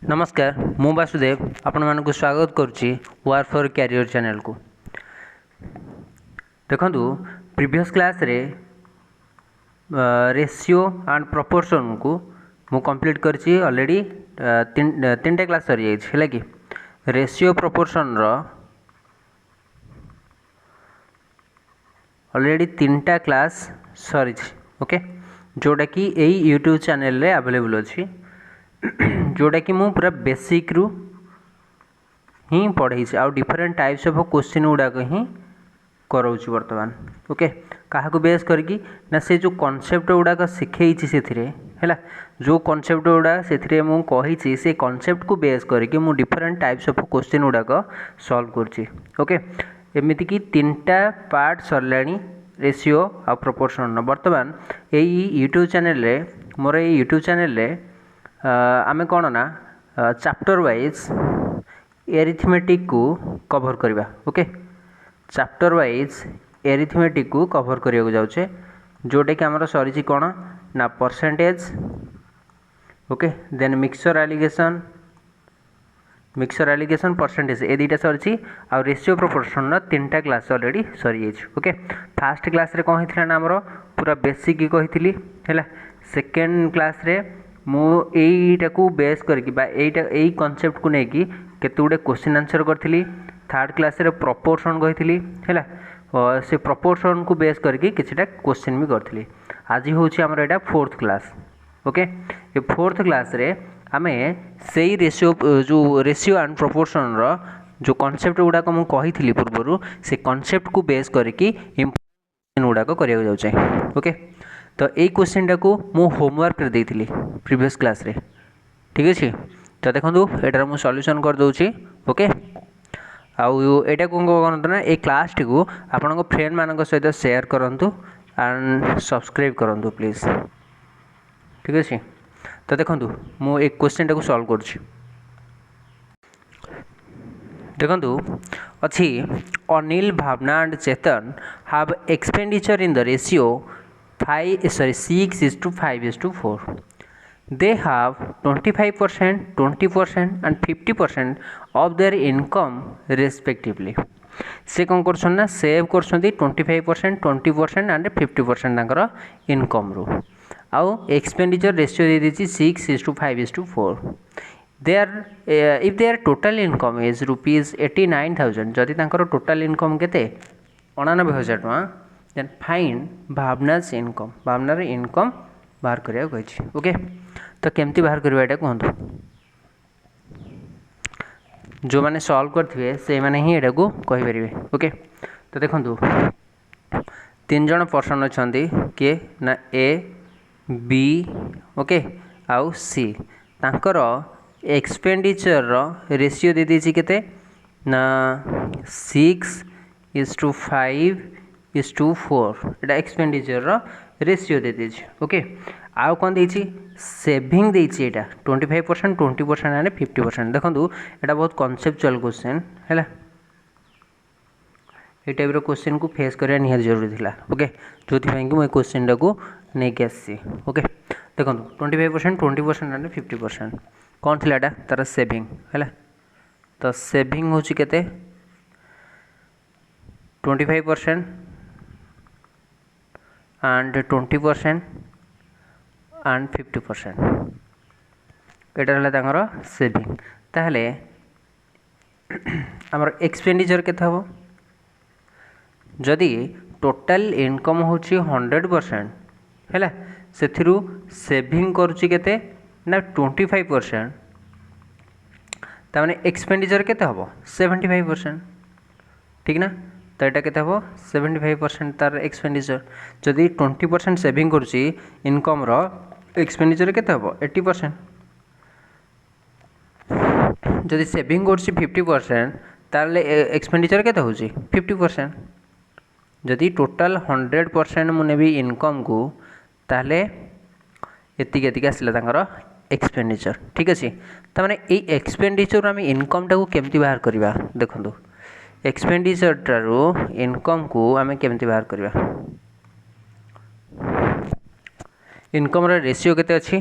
नमस्कार मु वासुदेव आपण मानक स्वागत करुच्ची वार फॉर कैरियर चैनल को। देखंतु प्रीवियस क्लास रे रेशियो एंड प्रोपोर्शन को मु कंप्लीट करची ऑलरेडी तीन टा क्लास सरी जाइछ हैला कि रेशियो प्रोपोर्शन रो ऑलरेडी तीन टा क्लास सरी ओके जोटा कि एई यूट्यूब चैनल रे अवेलेबल अछि जोटा कि मु पूरा बेसिक रु ही पढ़ाई आउ डिफरेंट टाइप्स ऑफ क्वेश्चन गुड़ाक ही कराऊँ बर्तमान ओके क्या बेस करके ना से जो कॉन्सेप्ट गुड़ाक शिखई है जो कॉन्सेप्ट गुड़ा से मु कही से कॉन्सेप्ट को बेस करके मु डिफरेंट टाइप्स ऑफ क्वेश्चन गुड़ाक सॉल्व करची ओके एमती कि तीन टा पार्ट सरलाणी रेशियो आ प्रोपोर्शन बर्तमान यही यूट्यूब चैनल रे मोर यूट्यूब चैनल रे आमे कौन ना चैप्टर वाइज एरिथमेटिक को कवर करवा ओके चैप्टर वाइज एरिथमेटिक को कवर करने जाऊे जोटा कि आमर सरी कौन ना percentage okay then mixture alligation percentage ए दुटा सरी आ रेशियो प्रोपोर्शन तीन टा क्लास ऑलरेडी सरी जाइए ओके फास्ट क्लास रे कौन होता ना आमर पूरा बेसिक कही है सेकेंड क्लास रे मु एटा को बेस करके यही कॉन्सेप्ट को लेकिन केते गुडे क्वेश्चन आंसर करी थर्ड क्लास रे प्रोपोर्शन कही है से प्रोपोर्शन को बेस करके किछटा क्वेश्चन भी करी आज हूँ आमर यहाँ फोर्थ क्लास ओके ये फोर्थ क्लास रे आमे से रेशियो जो रेशियो एंड प्रोपोर्शन रो जो कॉन्सेप्ट गुड़ाक मुझे कही पूर्वर से कॉन्सेप्ट को बेस करके इम्पोर्टेंट गुड़ाक करा जाऊे ओके तो यही क्वेश्चन टाक मु होमवर्क रे देइथिली प्रीवियस क्लास रे ठीक अच्छे तो देखो एटार मु सॉल्यूशन कर दूची ओके आउ एटा को करंतु ना ए क्लास टी को आपन फ्रेंड मान सहित शेयर करंतु एंड सब्सक्राइब करंतु प्लीज ठीक अच्छे तो देखो मु एक क्वेश्चन टाक सॉल्व करुँची देखो अच्छी Anil Bhavana and Chetan have expenditure in the ratio 6:5:4. They have 25%, 20% and 50% of their income respectively. से कौन कर सेव कर 25%, 20% and 50% तांकर इनकम रू आउ expenditure ratio they the 6:5:4. If their total income is ₹89,000 जदि तांकर टोटल इनकम केते 89,000 टका देन फाइंड भावनास इनकम भावनार इनकम बाहर करिया कहि ओके तो केमती बाहर करबा एटा कहंतु जो माने सॉल्व करथिबे से माने ही एटा को कहि परिबे ओके तो देखंतु तीन जण पर्सन अछंती के ना ए बी ओके आउ सी तांकर एक्सपेंडिचर रो रेशियो दे दिछि केते ना 6:5:4 एटा एक्सपेंडिचर रो रेशियो दे दीजिए ओके आउ कौन देछि सेविंग देछि एटा 25%, 20% एंड 50% देखंतु एटा बहुत कॉन्सेप्चुअल क्वेश्चन हैला ए टाइप रो क्वेश्चन को फेस करिया निहार जरूरी थिला ओके जोथि पई कि मैं क्वेश्चन टा को नै के आसी ओके देखंतु 25%, 20% एंड 50% कौन थिला एटा तार सेविंग हैला तो सेविंग होछि केते 25% and 20% and 50% एटा हला तांगर सेविंग ताहले हमर एक्सपेंडिचर केते हबो जदि टोटल इनकम होची 100% हैला सेथिरु सेविंग करूची केते ना 25% ता माने एक्सपेंडिचर केते हबो 75% ठीक ना तो यहाँ के 75% तार एक्सपेंडिचर जदि 20% सेविंग करुच्ची इनकम रो एक्सपेंडिचर केते हबो 80% जदि सेविंग करुच्ची 50% ताले एक्सपेंडिचर केते होची 50% जदि टोटल 100% मुने भी इनकम को ताले एतिक एतिक आसला तांकर एक्सपेंडिचर ठीक अछि त माने ए एक्सपेंडिचर आमे इनकम टा को केमती बाहर करबा देखंतु एक्सपेंडिचर टारू इनकम को आमे केमती बाहर करबा इनकम रा रेशियो केते अछि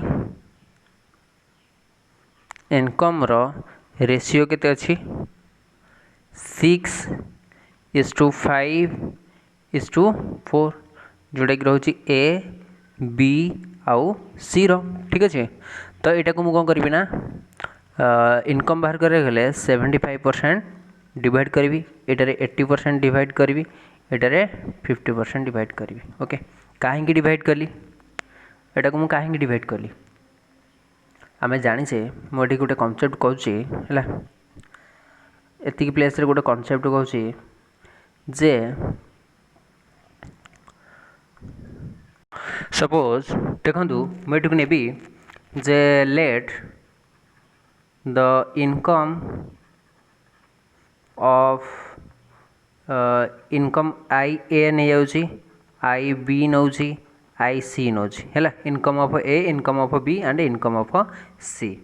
इनकम रो रेशियो केते अछि 6:5:4 जोटा कि रोचे ए बी आउ सी रो ठीक अच्छे। तो यहाँ को मुझे कौन करी ना इनकम बाहर कर गले 75% डिवाइड करी एटारे 80% डिवाइड करी एटारे 50% डिवाइड करी ओके। कहीं डिवाइड कली एटा को मुझे कहीं डिवाइड कली आम जाचे मुझे गोटे कनसेप्ट कहूँ है एति प्लेस रे गोटे कनसेप्ट कहूँ जे सपोज देखु मुझे ने जे let the income of income आई ए नहीं जाऊँगी आई बी नौ आई सी नौ है income of A income of B and income of C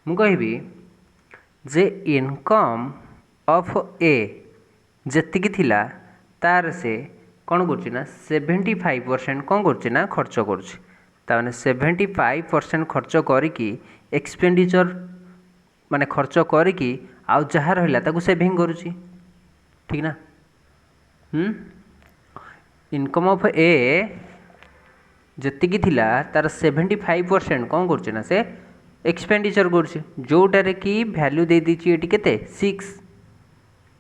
मु कहि जे इनकम ऑफ ए जेतिकी थिला तार से कौन करना 75% कौन करना खर्च करें 75% खर्च करी एक्सपेंडिचर माने खर्च करी आउ जहाँ रहा ताकू सेविंग करुच्ची ठीक ना। इनकम ऑफ ए जेतिकी थिला तार 75% कौन करना से एक्सपेंडिचर करोटारे कि वैल्यू दे दीची एटी केते 6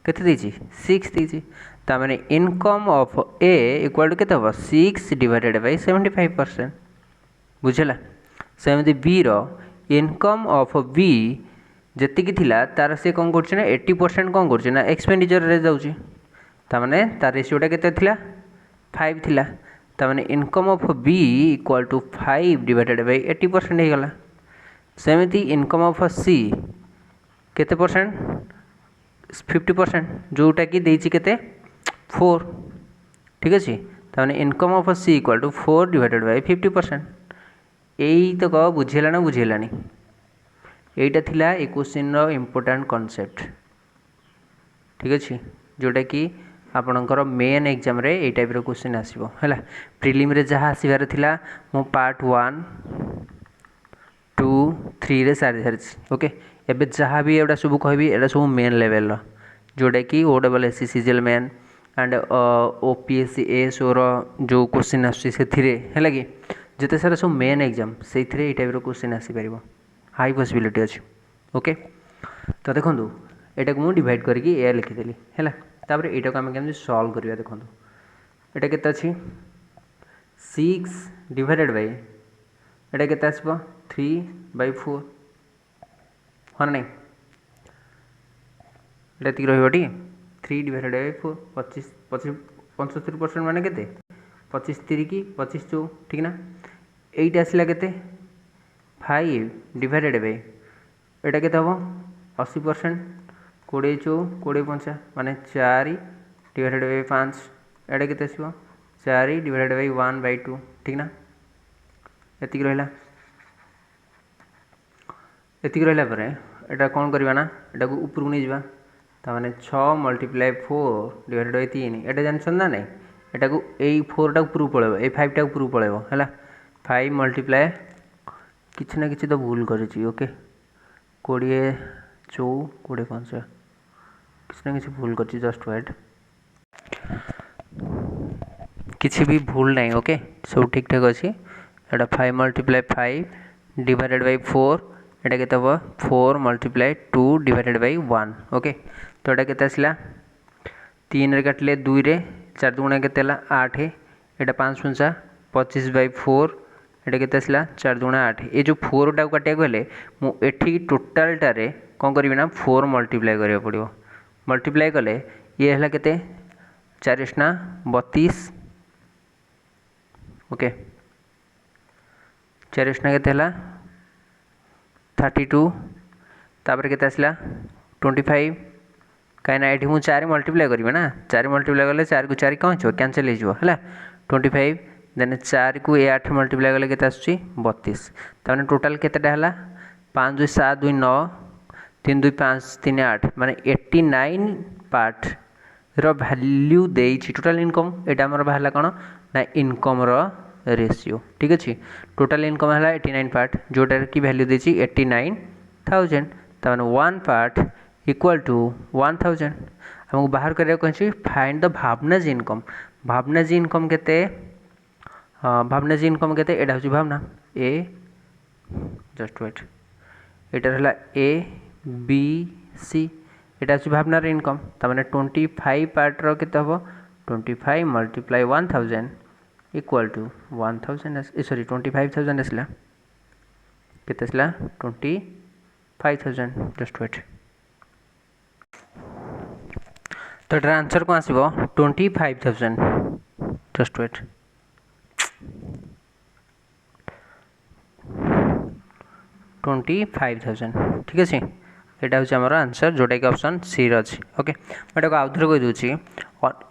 केते देची 6 देची तामाने income of A equal to केते हो 6 डिवाइडेड बाय 75% बुझला। सेमती बी रो इनकम ऑफ बी जेतिकी थिला तार से कौन करछना 80% कौन करछना एक्सपेंडिचर रे जाउची तामाने तार रेशियोटा केते थिला 5 थिला तामाने income of B equal to 5 divided by 80% हो गला। सेमती इनकम ऑफ सी केते परसेंट 50% जोटा कि देची केते 4 ठीक अच्छे ताने income of C equal to 4 divided by 50%। यही तो कह बुझेला ना बुझेलानी यहीटा थिला ए क्वेश्चन रो इम्पोर्टेंट कॉन्सेप्ट ठीक अच्छे जोटा कि आपणकर मेन एग्जाम रे ए टाइप रो क्वेश्चन आसीबो हैला। प्रिलिम रे जहाँ आसीबार थिला मो पार्ट 1 2 3 रे सारी ओके। एबे जहाँ भी एटा सब कहबी एटा सब मेन लेवल जोटा कि OSSC main and OPSC ASO जो क्वेश्चन आसुची है कि जिते सारा सब मेन एग्जाम से टाइप क्वेश्चन आसीपर हाई पॉसिबिलिटी अच्छी ओके। तो देखो यहाँ को मुझे डिवाइड करके ए लिखिदेली है तापर यहाँ को आम केमती सॉल्व करवा देखो यहाँ केते अच्छी 6 डिवाइडेड बाय यहाँ केते आसबो 3/4 हाँ ना ये रही 3 डिवाइडेड बाय 4 75% माने केते 25 3 की 25 चौ ठीक ना। एटा आसला केते 5 डिवाइडेड बाय एटा केते हबो 80% 20 चौ 20 5 माने 4 डिवाइडेड बाय 5 एटा केते आसीबो 4 डिवाइडेड बाय 1/2 ठीक ना। एतिक रहिला पर एटा कौन करवा ना एटा को ऊपर को नहीं जावा ताने 6 × 4 डिवाइडेड बाय 3 एटा जानछन ना नहीं एटा को ए 4 टा ऊपर पळेबो ए 5 टा ऊपर पळेबो हैला 5 × किछ ना किछ तो भूल करिछि ओके 20 चौ 20 5 किछ ना किछ भूल करिछि जस्ट वेट किछि भी भूल नहीं ओके सब ठीक ठाक अछि। एटा 5 × 5 डिवाइडेड बाय 4 एटा केते हबो 4 × 2 डिवाइडेड बाय 1 ओके। तो एटा केते आसला 3 रे काटले 2 रे 4 दुगुणा केते हला 8 एटा 5 × 25/4 एटा केते आसला 4 दुगुणा 8 ए जो 4 टा काटिया गले मु एठी टोटल टारे कोन करबी ना 4 मल्टीप्लाई करिया पड़िबो मल्टीप्लाई कले ये हला केते 4 × 32 ओके 4 × केते हला 32 तापर केते आसला 25 कहीं ये मुझे 4 मल्टीप्लाई करी ना 4 मल्टीप्लाई कले 4 को 4 कौन हो कैंसिल हो 25 देन 4 को 8 मल्टीप्लाई कले केते आसुची 32 ताने टोटल केतेटा हला 5 2 7 2 9 3 2 5 3 8 माने 89 पार्ट रो वैल्यू देइछि टोटल इनकम एटा हमर बाहला कोन ना इनकम रो रेशियो ठीक अछि। टोटल इनकम हला 89 पार्ट जोटा की वैल्यू देछि 89 1000 ताने 1 पार्ट इक्वल टू 1000 हमको बाहर करिया कहि फाइंड द भावनाज इनकम केते भावनाज इनकम केते एटा होची भावना ए जस्ट वेट एटा हला ए बी सी एटा होची भावनार इनकम ताने 25 पार्ट रो केते हबो 25 मल्टीप्लाई 1000 इक्वल टू 1000 सॉरी 25000 आसला केते आसला 25000 जस्ट वेट तो एटार आंसर को आसबो 25000 जस्ट वेट 25000 ठीक अच्छे एटा हूँ आमर आंसर जोटा कि ऑप्शन सी रही ओके मैं आउ थे कही दूसरी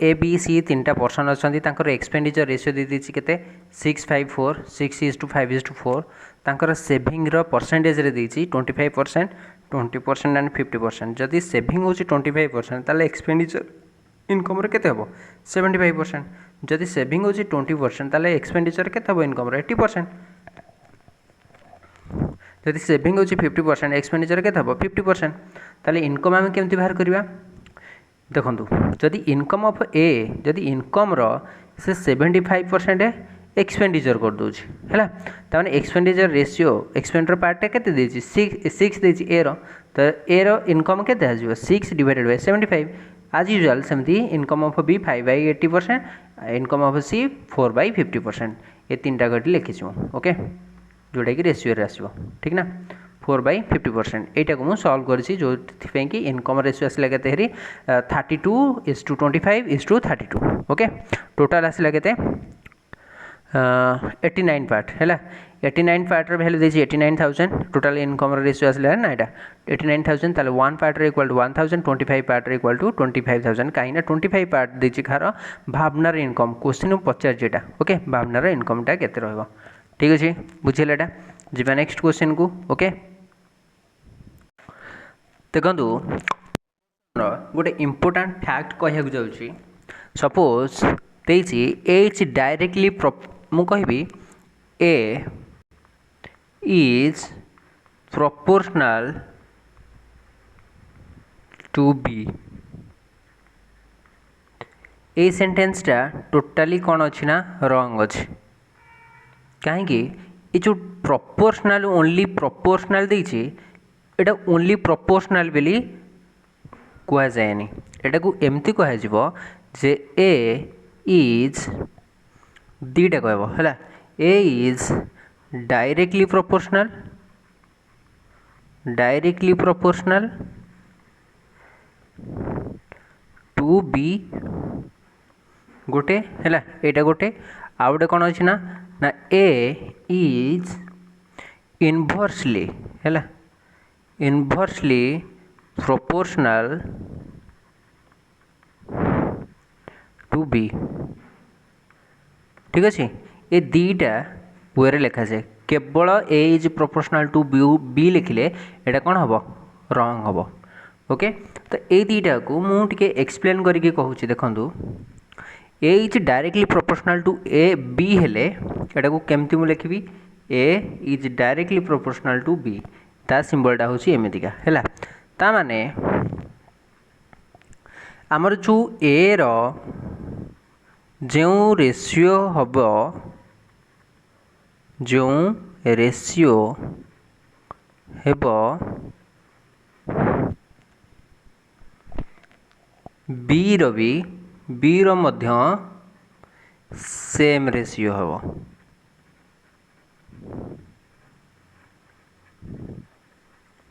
ए बी सी 3टा पर्सन अच्छा एक्सपेंडिचर रेशियो दे दीजिए केते 654 6:5:4 तांकर सेविंग रो परसेंटेज रे देछि 25% 20% एंड 50% जदि सेविंग होछि 25% ताले एक्सपेंडिचर इनकम रे केते हबो 75% जदि सेविंग होछि 20% ताले एक्सपेंडिचर केते हबो इनकम रे 80% जदि सेविंग होछि 50% एक्सपेंडिचर केते हबो 50% ताले इनकम हम केमति बाहर करबा देखंतु जदि इनकम ऑफ ए जदि इनकम रो से 75% एक्सपेंडिचर कर दोछि हैला ताने एक्सपेंडिचर रेशियो एक्सपेंडिचर पार्ट केते देछि 6 देछि ए रो तो ए रो इनकम केते आजिबो 6 डिवाइडेड बाय 75 आज यूजुअल सेमती income of B 5/80% income of C 4/50% ये तीनटा गटी लिखिछु ओके जोटा कि रेशियो रे आसबो ठीक ना 4/50% एटा को मु सॉल्व करछि जो कि इनकम रेशियो आसला केते हेरी 32:25:32 ओके टोटल आसला केते 89 पार्ट हैला 89 पार्ट रे वैल्यू देछि 89000 टोटल इनकम रेशियो आसला ना एटा 89000 ताले 1 पार्ट रे इक्वल टू 1000 25 पार्ट रे इक्वल टू 25000 काइना 25 पार्ट देछि खार भावनार इनकम क्वेश्चन पचार जेटा ओके भावनार इनकम टा केते रहबो ठीक अछि बुझिले एटा जिबा नेक्स्ट क्वेश्चन को ओके देखंतु गोटे इंपोर्टेंट फैक्ट कहया जाउछि सपोज देछि एच डायरेक्टली मु कहबी A is proportional to B ए सेंटेंस टा टोटाली कौन अच्छी ना रॉन्ग अच्छी कहीं ये जो प्रोपोर्शनल ओनली प्रोपोर्शनल देछि एटा ओनली प्रोपोर्शनल बेली कह जाएनी एटा को एमती कह जिवो जे ए इज दीटा कहबो हैला A is directly proportional to B गोटे हैला एटा गोटे आ गोटे कौन अच्छी ना ए इज इनवर्सली हैला इनवर्सली प्रोपोर्शनल टू बी ठीक अच्छे ये दीटा वे लिखा जाए केवल A is proportional to B लिखिले एटा कौन हम रॉन्ग हम ओके तो ये दीटा को मुझे एक्सप्लेन करके कहूँ देखो A is directly proportional to a B हेले एटा को केमती मु लिखी A is directly proportional to B ता सिंबलटा हूँ एमतीका है ता माने आमर जो ए रो जो रेशियो हम जो रेशियो हेब बी रो मध्य सेम रेशियो हम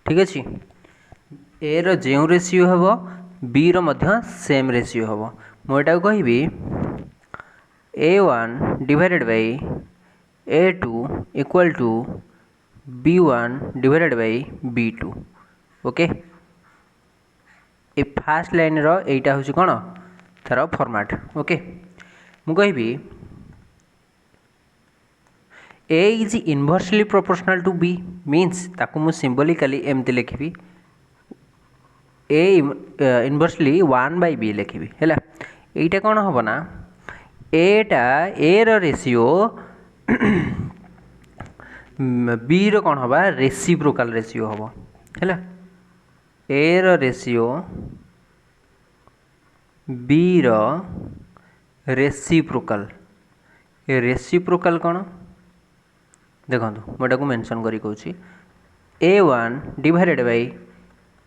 ठीक अच्छे ए रो जो रेशियो हम बी रो मध्य सेम रेशियो हम मुझे कहबी A1 divided by A2 equal to B1 divided by B2 okay ए फास्ट लाइन रो एटा होची कोन तार फॉर्मेट ओके मु कहबी A is inversely proportional to B means ताकू मु सिंबॉलिकली एमती लिखबी A इनवर्सली 1/B लिखबी हैला एटा कोन होबो ना एटा ए रो रेशियो बी रो कौन हवा रेसिप्रोकाल रेशियो हम है A ratio B reciprocal A reciprocal कौन देखो मुझे मेंशन करी कहूँ A1 divided by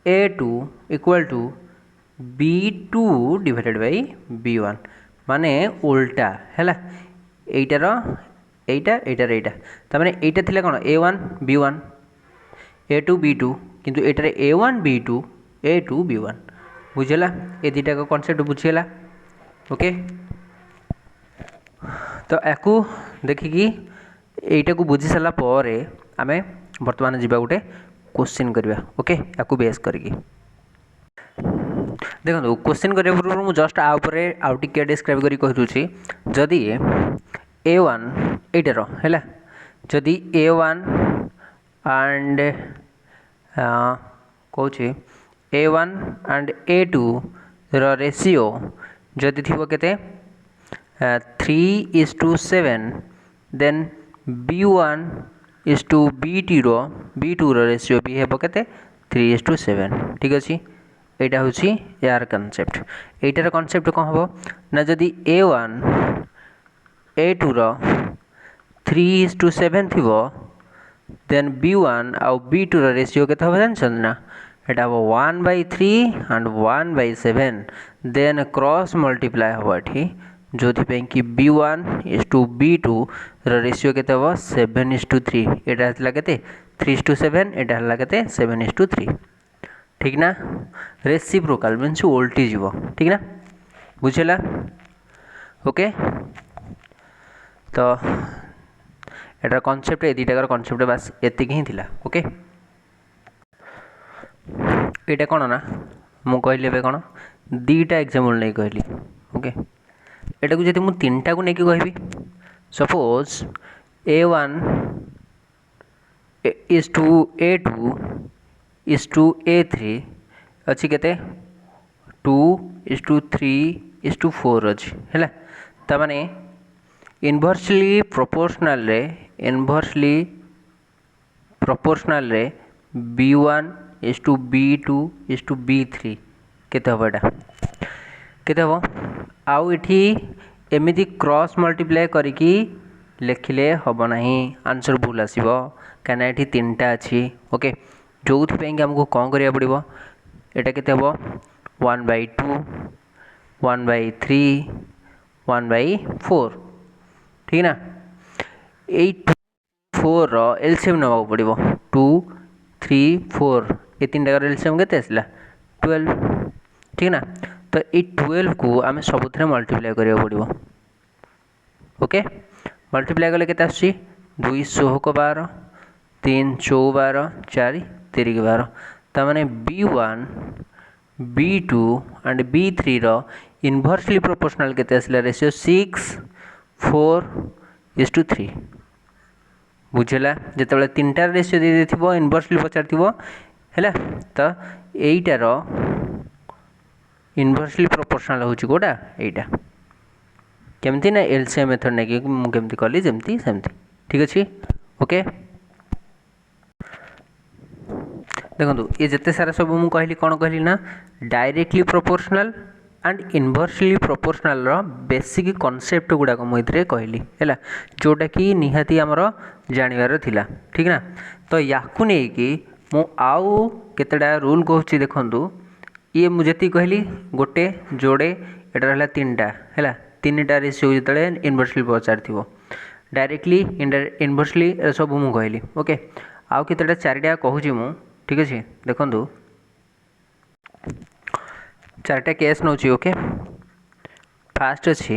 A2 equal to B2 divided by B1 माने उल्टा है एटार एटार एटा तमाने एटा थिला कौन A1 B1 A2 B2 किंतु एटार A1 B2 A2 B1 बुझेला ए दुटा का कॉन्सेप्ट बुझेला ओके तो याकू देखिकी एटा को बुझी सारा पर आम बर्तमान जी गोटे क्वेश्चन करवा ओके याकू बेस करके देखो क्वेश्चन करने पूर्व मुझे जस्ट आउ टे डिस्क्राइब कर कहूँ जदि A1 एटार है जदि A1 and कौचे A1 and A2 ratio जदि थी केते 3:7 then B1 is to B2 ratio भी हे के 3:7 ठीक अच्छे यहाँ हूँ यार कनसेप्ट एटार कनसेप्ट कौन हम ना जदि A1 A2 3:7 थी देन B1 आउ B2 रेशियो के जानते ना यहाँ हम 1/3 एंड 1/7 देन क्रॉस मल्टीप्लाई हम ये जो कि B1 is to B2 ratio के 7:3 यहाँ के 3:7 यहाँ के 7:3 ठीक ना रेसिप्रोकाल मीन्स उल्टी जीव ठीक ना बुझेला ओके तो एटार कॉन्सेप्ट ए दुटाकर कॉन्सेप्ट बास एतिक ही थिला ओके एटा कौन ना मु कहली कौन दीटा एग्जाम्पल नहीं कहली ओके एटा को जब मुझे तीन टा को लेकिन कहबी suppose A1 is to A2 is to A3 अच्छी केते 2:3:4 अच्छी है ताने इनवर्सली प्रोपोर्शनल रे B1 is to B2 is to B3 केते हम एटा केते हम आउ इठी एमिति क्रॉस मल्टीप्लाई करिकी लिखिले हम ना आंसर भूल आसो कहीं ये तीन टा अच्छी ओके जो आमको कौन करा पड़ो यहाँ के 1/2 1/3 1/4 ठीक ना यही 4 एलसीएम नवा पड़ो 2 3 4 ये तीन टाकर एलसीएम के 12 ठीक ना तो ये 12 को आम सब मल्टीप्लाई करा पड़ो ओके मल्टीप्लाई कले के 2 16 12 3 14 4 3 12 ताने B1 B2 and B3 inversely proportional के रेशियो 6:4:3 बुझेला जिते तीन टार रेशियो दे देथिबो इनवर्सली पचार है तो यहीटार इनवर्सली प्रोपोर्शनल हूँ कौटा यहीटा केमती ना एलसीएम मेथड नहीं मुझे कली जमती सेमती ठीक अच्छे ओके देखो ये जिते सारा सब मुझे कहली कौन कहली ना directly proportional and inversely proportional basic concept गुड़ाक मुझे कहली है जोटा कि निहाती आमर जानवर थिला ठीक ना तो या मु आउ केतेटा रूल कहूँ देखु ये मुझे कहली गोटे जोड़े एटार है तीन टा है तीन टा रेशियो जो इनवर्सली पचार थी डायरेक्टली इनवर्सली सब मुझे कहली ओके आउ केतेटा चारिटा कहूँ मु ठीक अच्छे देखु चार्टा केस नौ ओके फास्ट अच्छी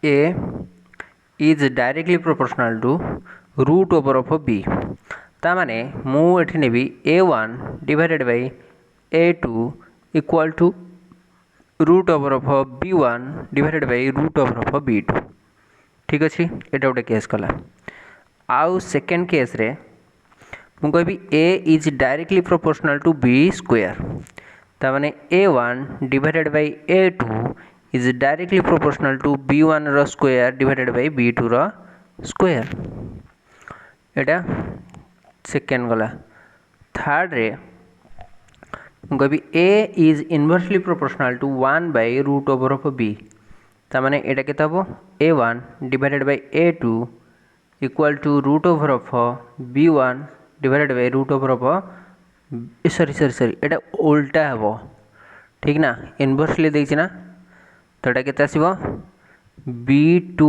A is directly proportional to root over of B ताने मुझे नेबी A1 divided by A2 equal to root over of B1 divided by root over of B2 ठीक अच्छे ये गोटे केस कला आउ सेकेंड केस रे मु कहबी A is directly proportional to B square ताने A1 divided by A2 is directly proportional to B1 रो स्क्वायर डिवाइडेड बाई B2 रो स्क्वायर एटा सेकेंड गला थर्ड रे कभी a is inversely proportional to 1 by root over of b तामाने एटा केते हबो a1 divided by a2 equal to root over of b1 divided by root over of sorry एटा उल्टा हबो ठीक ना इनवर्सली देछि ना तो एटा केते आसीबो b2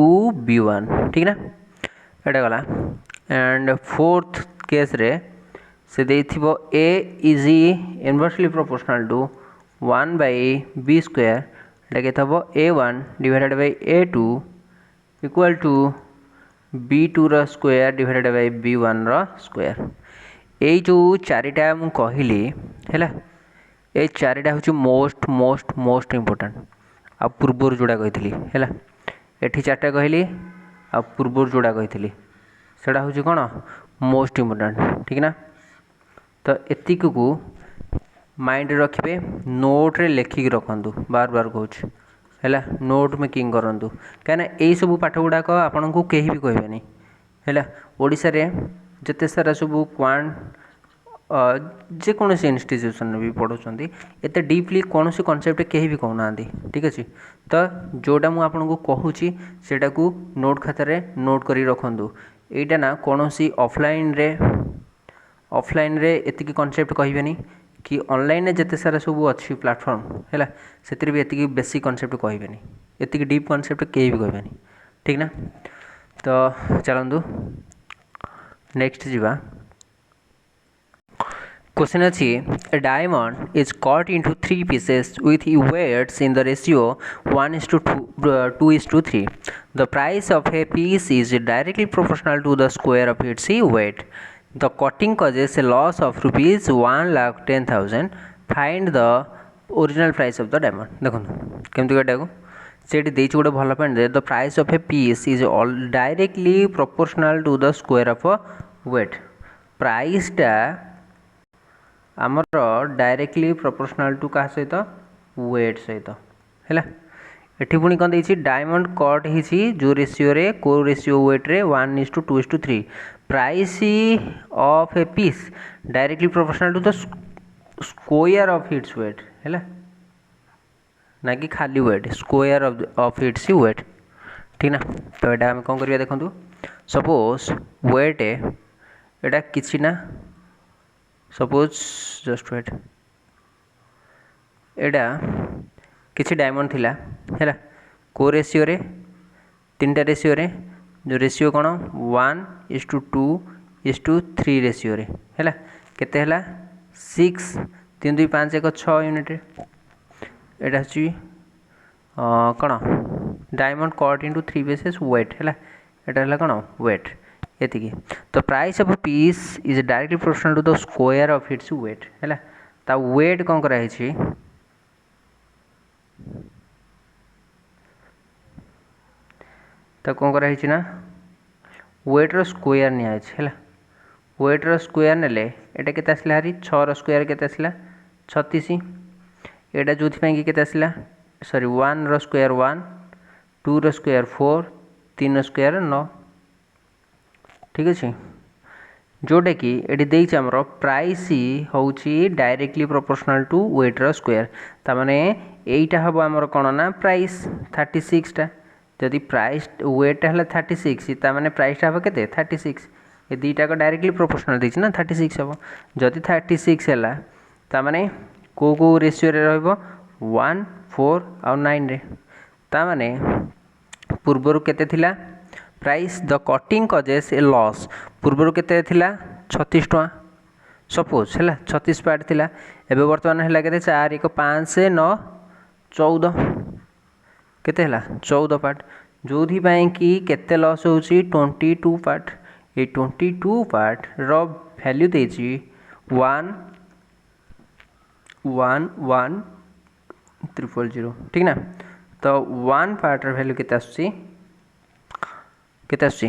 b1 ठीक ना एटा गला एंड फोर्थ केस रे से देथिबो a is inversely proportional to 1 by b square एटा केते हबो a1 divided by a2 equal to b2 रो स्क्वायर डिवाइडेड बाय b1 रो स्क्वायर ए जो चारिटा मु कहली हैला ए चारिटा होची मोस्ट मोस्ट मोस्ट इंपोर्टेंट आ पूर्वर जोड़ा कहितली हैला एठी चारटा कहली आ पूर्वर जोड़ा कहितली सेडा होची कोन मोस्ट इंपोर्टेंट ठीक ना तो एतिक को माइंड रखिबे नोट रे लेखिक रखंतु बार बार कहूछ हैला नोट मेकिंग करंतु काना एई सब पाठ गुडा को आपन को केही भी कहबेनी हैला ओडिसा रे जते सारा सब क्वांट जे कौन से इंस्टीट्यूशन भी पढ़ुଛନ୍ତି एते डीपली कौन से कॉन्सेप्ट केही भी कहना ठीक अच्छे तो जोटा मु आपन को कहूची सेटा को नोट खाता रे नोट करी रखंतु एटा ना कौन सी ऑफलाइन रे एतिकी कॉन्सेप्ट कहबेनी कि ऑनलाइन जते सारा सब अच्छी प्लेटफॉर्म हैला सेतिर भी एतिकी बेसिक कॉन्सेप्ट कहबेनी एतिकी डीप कॉन्सेप्ट केही भी कहबेनी ठीक ना तो चलंतु नेक्स्ट जीवा क्वेश्चन अच्छी a diamond is cut into 3 pieces with weights in the ratio 1:2:3 the price of a piece is directly proportional to the square of its weight the cutting causes a loss of rupees 1,10,000 find the original price of the diamond देखो केमती कटा को सेठी देछि गोटे भल point they the price of a piece is all directly proportional to the square of a weight price टा आमर directly proportional to क्या सहित वेट सहित है एठी पुणी कौन देछि डायमंड कट हिची जो रेशियो रे को रेशियो वेट रे 1:2:3 price of a piece directly proportional to the square of its weight है ना कि खाली weight square of its weight ठीक ना तो एटा हम कौन करिया देखंतु सपोज वेट एटा किछि ना सपोज जस्ट वेट एटा किसी डायमंड थिला हैला को रेशियो रे तीनटा रेशियो रे जो रेशियो कोन 1:2:3 रेशियो रे हैला केते हैला 6 3 2 5 1 6 यूनिट रे एटा छि कोन diamond cut into 3 pieces weight हैला एटा हैला कोन वेट एतिकी तो price of piece is directly proportional to the square of its weight हैला ता वेट कोन करा हिची तो कौन करा हिची ना वेट रो स्क्वायर निया हिची हैला वेट रो स्क्वायर नेले एटा केते आसला हरी 6 रो स्क्वायर केते आसला 36 एटा जोथि पई केते आसला सॉरी 1 रो स्क्वायर 1 2 रो स्क्वायर 4 3 रो स्क्वायर 9 ठीक अच्छे जोटा कि ये देछि हमरो प्राइस होउची डायरेक्टली प्रोपोर्शनल टू वेट रो स्क्वायर ता माने एटा हबो हमरो कोन ना प्राइस 36 टा जदि प्राइस वेट हला 36 ता माने प्राइस हबो केते 36 ए दीटा को डायरेक्टली प्रोपोर्शनल देछि ना 36 हबो जदि 36 हला ता माने को रेशियो रे रहबो 1 4 और 9 रे ता माने पूर्वरु केते थिला price the cutting causes a loss पूर्वर केते थिला 36 टका सपोज हैला 36 पार्ट थिला एबे वर्तमान हैला केते 4 1 5 9 14 केते हैला 14 पार्ट जोथि पई कि केते लॉस होउची 22 पार्ट ए 22 पार्ट रो वैल्यू देछि 1 1 1 300 ठीक ना तो 1 पार्ट रो वैल्यू केते आछि केते आछि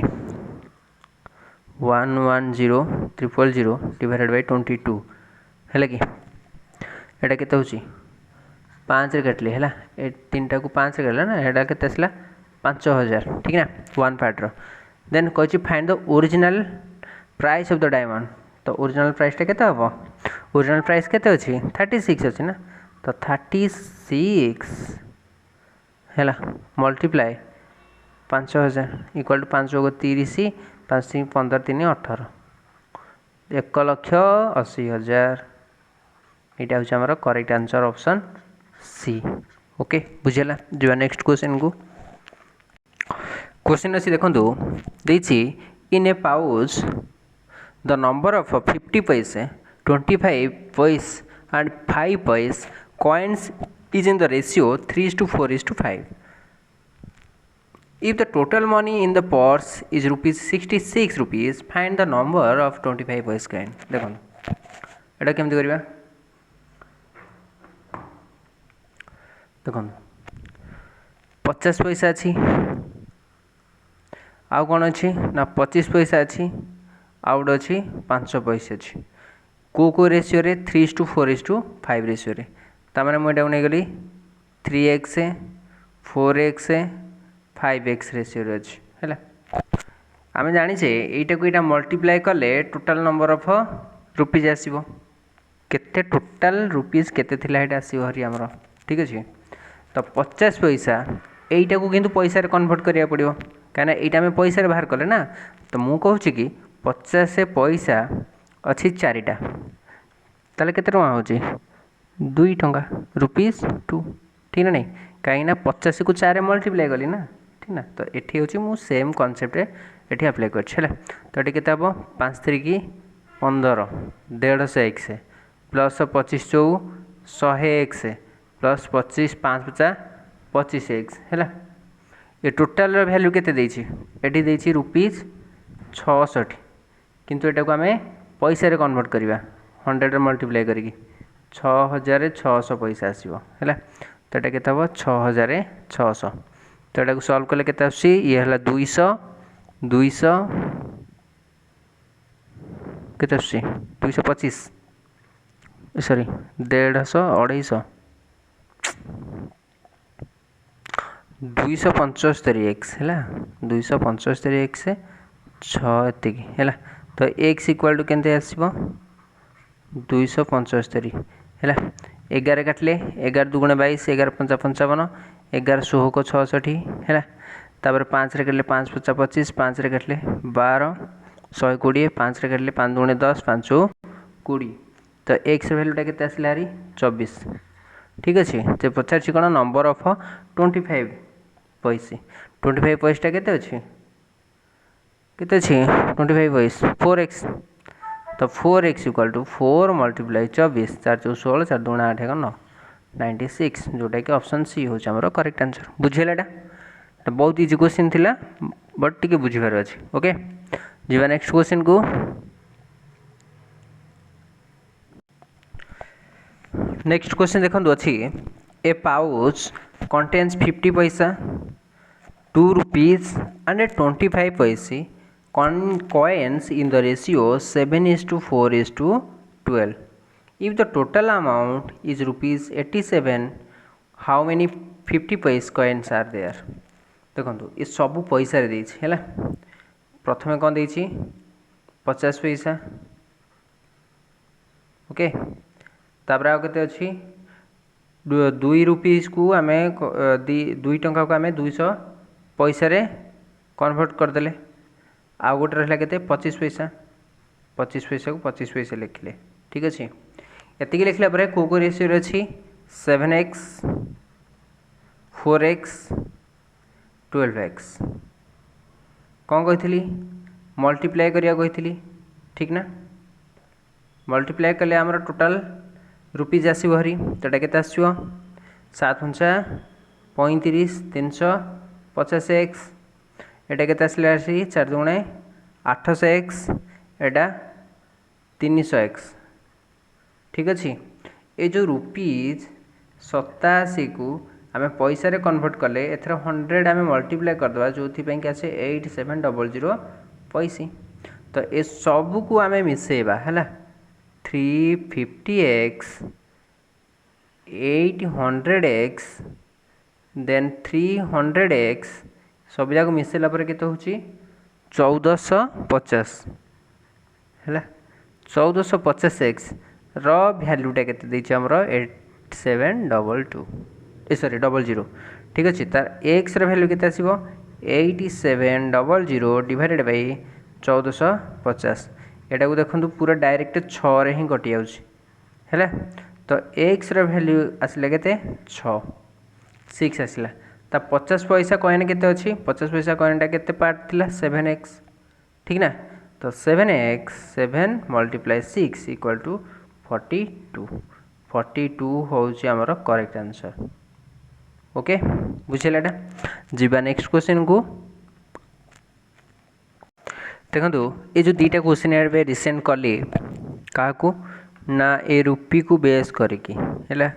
110,300 डिवाइडेड बाय 22 हैला कि एटा केते होची 5 रे काटले हैला ए तीनटा को 5 रे काटला ना एटा केते आसला 5000 ठीक ना 1 पार्ट रो देन कहछि find the original price of the diamond तो ओरिजिनल प्राइसटा केते हम ओरिजिनल प्राइस केते अच्छी 36 अच्छी ना तो 36 है मल्टीप्लाए 5000 इक्वाल टू 5 को 30 5 15 3 18 1,80,000 यहाँ हूँ आमर correct answer option C. Okay बुझेगा जो नेक्स्ट क्वेश्चन को क्वेश्चन अच्छी देखो देछि in a pouch the number of 50 पैसे 25 पैसे and 5 पैसे coins is in the ratio 3:4:5. If the total money in the purse is rupees 66 rupees, find the number of 25 पैसे coin. देखो एटा केमती करबा देखो 50 पैसा अच्छी आउ कौन अच्छी ना 25 पैसा अच्छी आउ गोटे अच्छी 500 पैसा अच्छी को रेसीो 3:4:5 रेसीो तार मुझे नहीं गली 3x 4x 5x रेसीो अच्छी है आम जाचे यहीटा को यहाँ मल्टीप्लाई कले टोटाल नंबर ऑफ रुपीज आसो केते टोटाल रुपीज केते थिला हेटा आसो हरी आमर ठीक अच्छे तो 50 पैसा यहीटा को किंतु पैसा कन्वर्ट करा पड़ो कहीं यहाँ आम पैसा बाहर कले ना तो मु कहूँ कि 50 पैसा अच्छी 4टा ताले केते टଙ୍କା होची 2 टଙ୍କା रुपीज 2 ठीक ना नहीं कहीं 50 को 4 मल्टीप्लाई कली ना ठीक ना तो ये हूँ मु सेम कॉन्सेप्ट ये अप्लाई कर तो ये केते हम 5 3 15 150x प्लस 25 चौ 100x प्लस 25 5 50 25x है ये टोटाल वैल्यू केते देछि एटी देछि रुपीज 66 किंतु एटा को आम पैसा कन्वर्ट करवा 100 मल्टीप्लाई करी 6600 पैसा आसो है तो ये केते हम 6600 तो यहाँ सल्व कले केते आसी ये है 200 200 केते आसी 225 सॉरी 150 250 275x है 275x 6 एतिक है तो x इक्वाल टू केंते आसीबो 275 है 11 काटले 11 2 22 11 5 55 11 16 को 66 है तापर 5 रे काटले 5 5 25 5 रे काटले 12 120 5 रे काटले 5 2 10 5 20 तो x वैल्यूटा केते आसला हरी 24 ठीक अच्छे तो पचार कौन नंबर ऑफ 25 पैसे 25 पैसा केते अच्छे केते अच्छे 25 पैसे 4x तो 4x इक्वल टू 4 मल्टीप्लाई 24 4 4 16 4 2 8 9 96 जोटा कि ऑप्शन सी हूँ आमर करेक्ट आंसर बुझेगा तो बहुत इजी क्वेश्चन थिला बट टिके बुझीबार अच्छे ओके जीवा नेक्स्ट क्वेश्चन को नेक्स्ट क्वेश्चन देखो अच्छी ए पाउच कंटेन्स 50 पैसा 2 rupees and 25 पैसे coins in the ratio 7:4:12. If the total amount is rupees 87, how many 50 पैसे coins are there? देखो ये सब पैसा रे देछि हैला प्रथमे कौन देछि 50 पैसा ओके तापर आउ केते अछि 2 रुपीस को आम 2 टंका को आम 200 पैसा रे कन्वर्ट करदेले आउ गोटे रहा के 25 पैसा 25 पैसा को 25 पैसा लिखले ठीक अच्छे ये लिखला पर को रेसीो अच्छी 7x 4x 12x कौन कही मल्टीप्लाई करिया कही ठीक ना मल्टीप्लाई कले आमर टोटाल रुपीज आसो हरी तो ये के आसो 7 35 350x एटा के आसला 4 2 800x एटा 300x ठीक अच्छे ये जो रुपीज 87 को आम पैसा रे कन्वर्ट कले एथर 100 आम मल्टीप्लाई करदे जो कि आसे 8700 पैसे तो ये सब को आम मिसेबा है 350x 800x देन 300x सब जाक मिसेला पर केते होची 1450 है 1450x भैल्यूटा के आमर 8722 सॉरी 00 ठीक अच्छे तार एक्स भैल्यू के आसो 8700 डिवाइडेड बाई 1450 एटा को देखो पूरा डायरेक्ट 6 रे ही कटि जाऊँगी तो एक्स भैल्यू आसला के 6 आसला ता 50 पैसा कॉइन केते अच्छी 50 पैसा कॉइनटा केते पार्ट थिला 7x ठीक ना तो 7x 7 मल्टीप्लाई 6 इक्वल टू 42 होउची हमर करेक्ट आंसर ओके बुझिलाटा जीवा नेक्स्ट क्वेश्चन को देखो ये जो दीटा क्वेश्चन एबे रिसेंट कली क्या ना ए रुपी को बेस करके है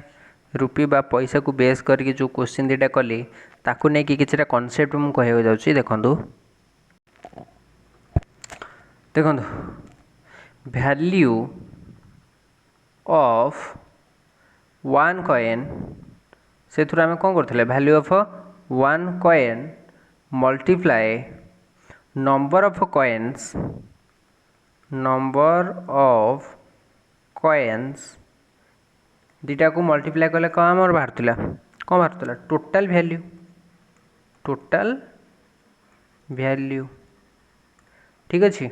रुपी बा पैसा को बेस करके जो क्वेश्चन दीटा कली ताकू नहीं कि किछटा कॉन्सेप्ट मु कहया जाउची देखो वैल्यू ऑफ वन कॉइन से थ्रू आम कौन करते value of one coin multiply number of coins दीटा को मल्टीप्लाई कले कौन आमर बाहर टोटल वैल्यू ठीक अच्छे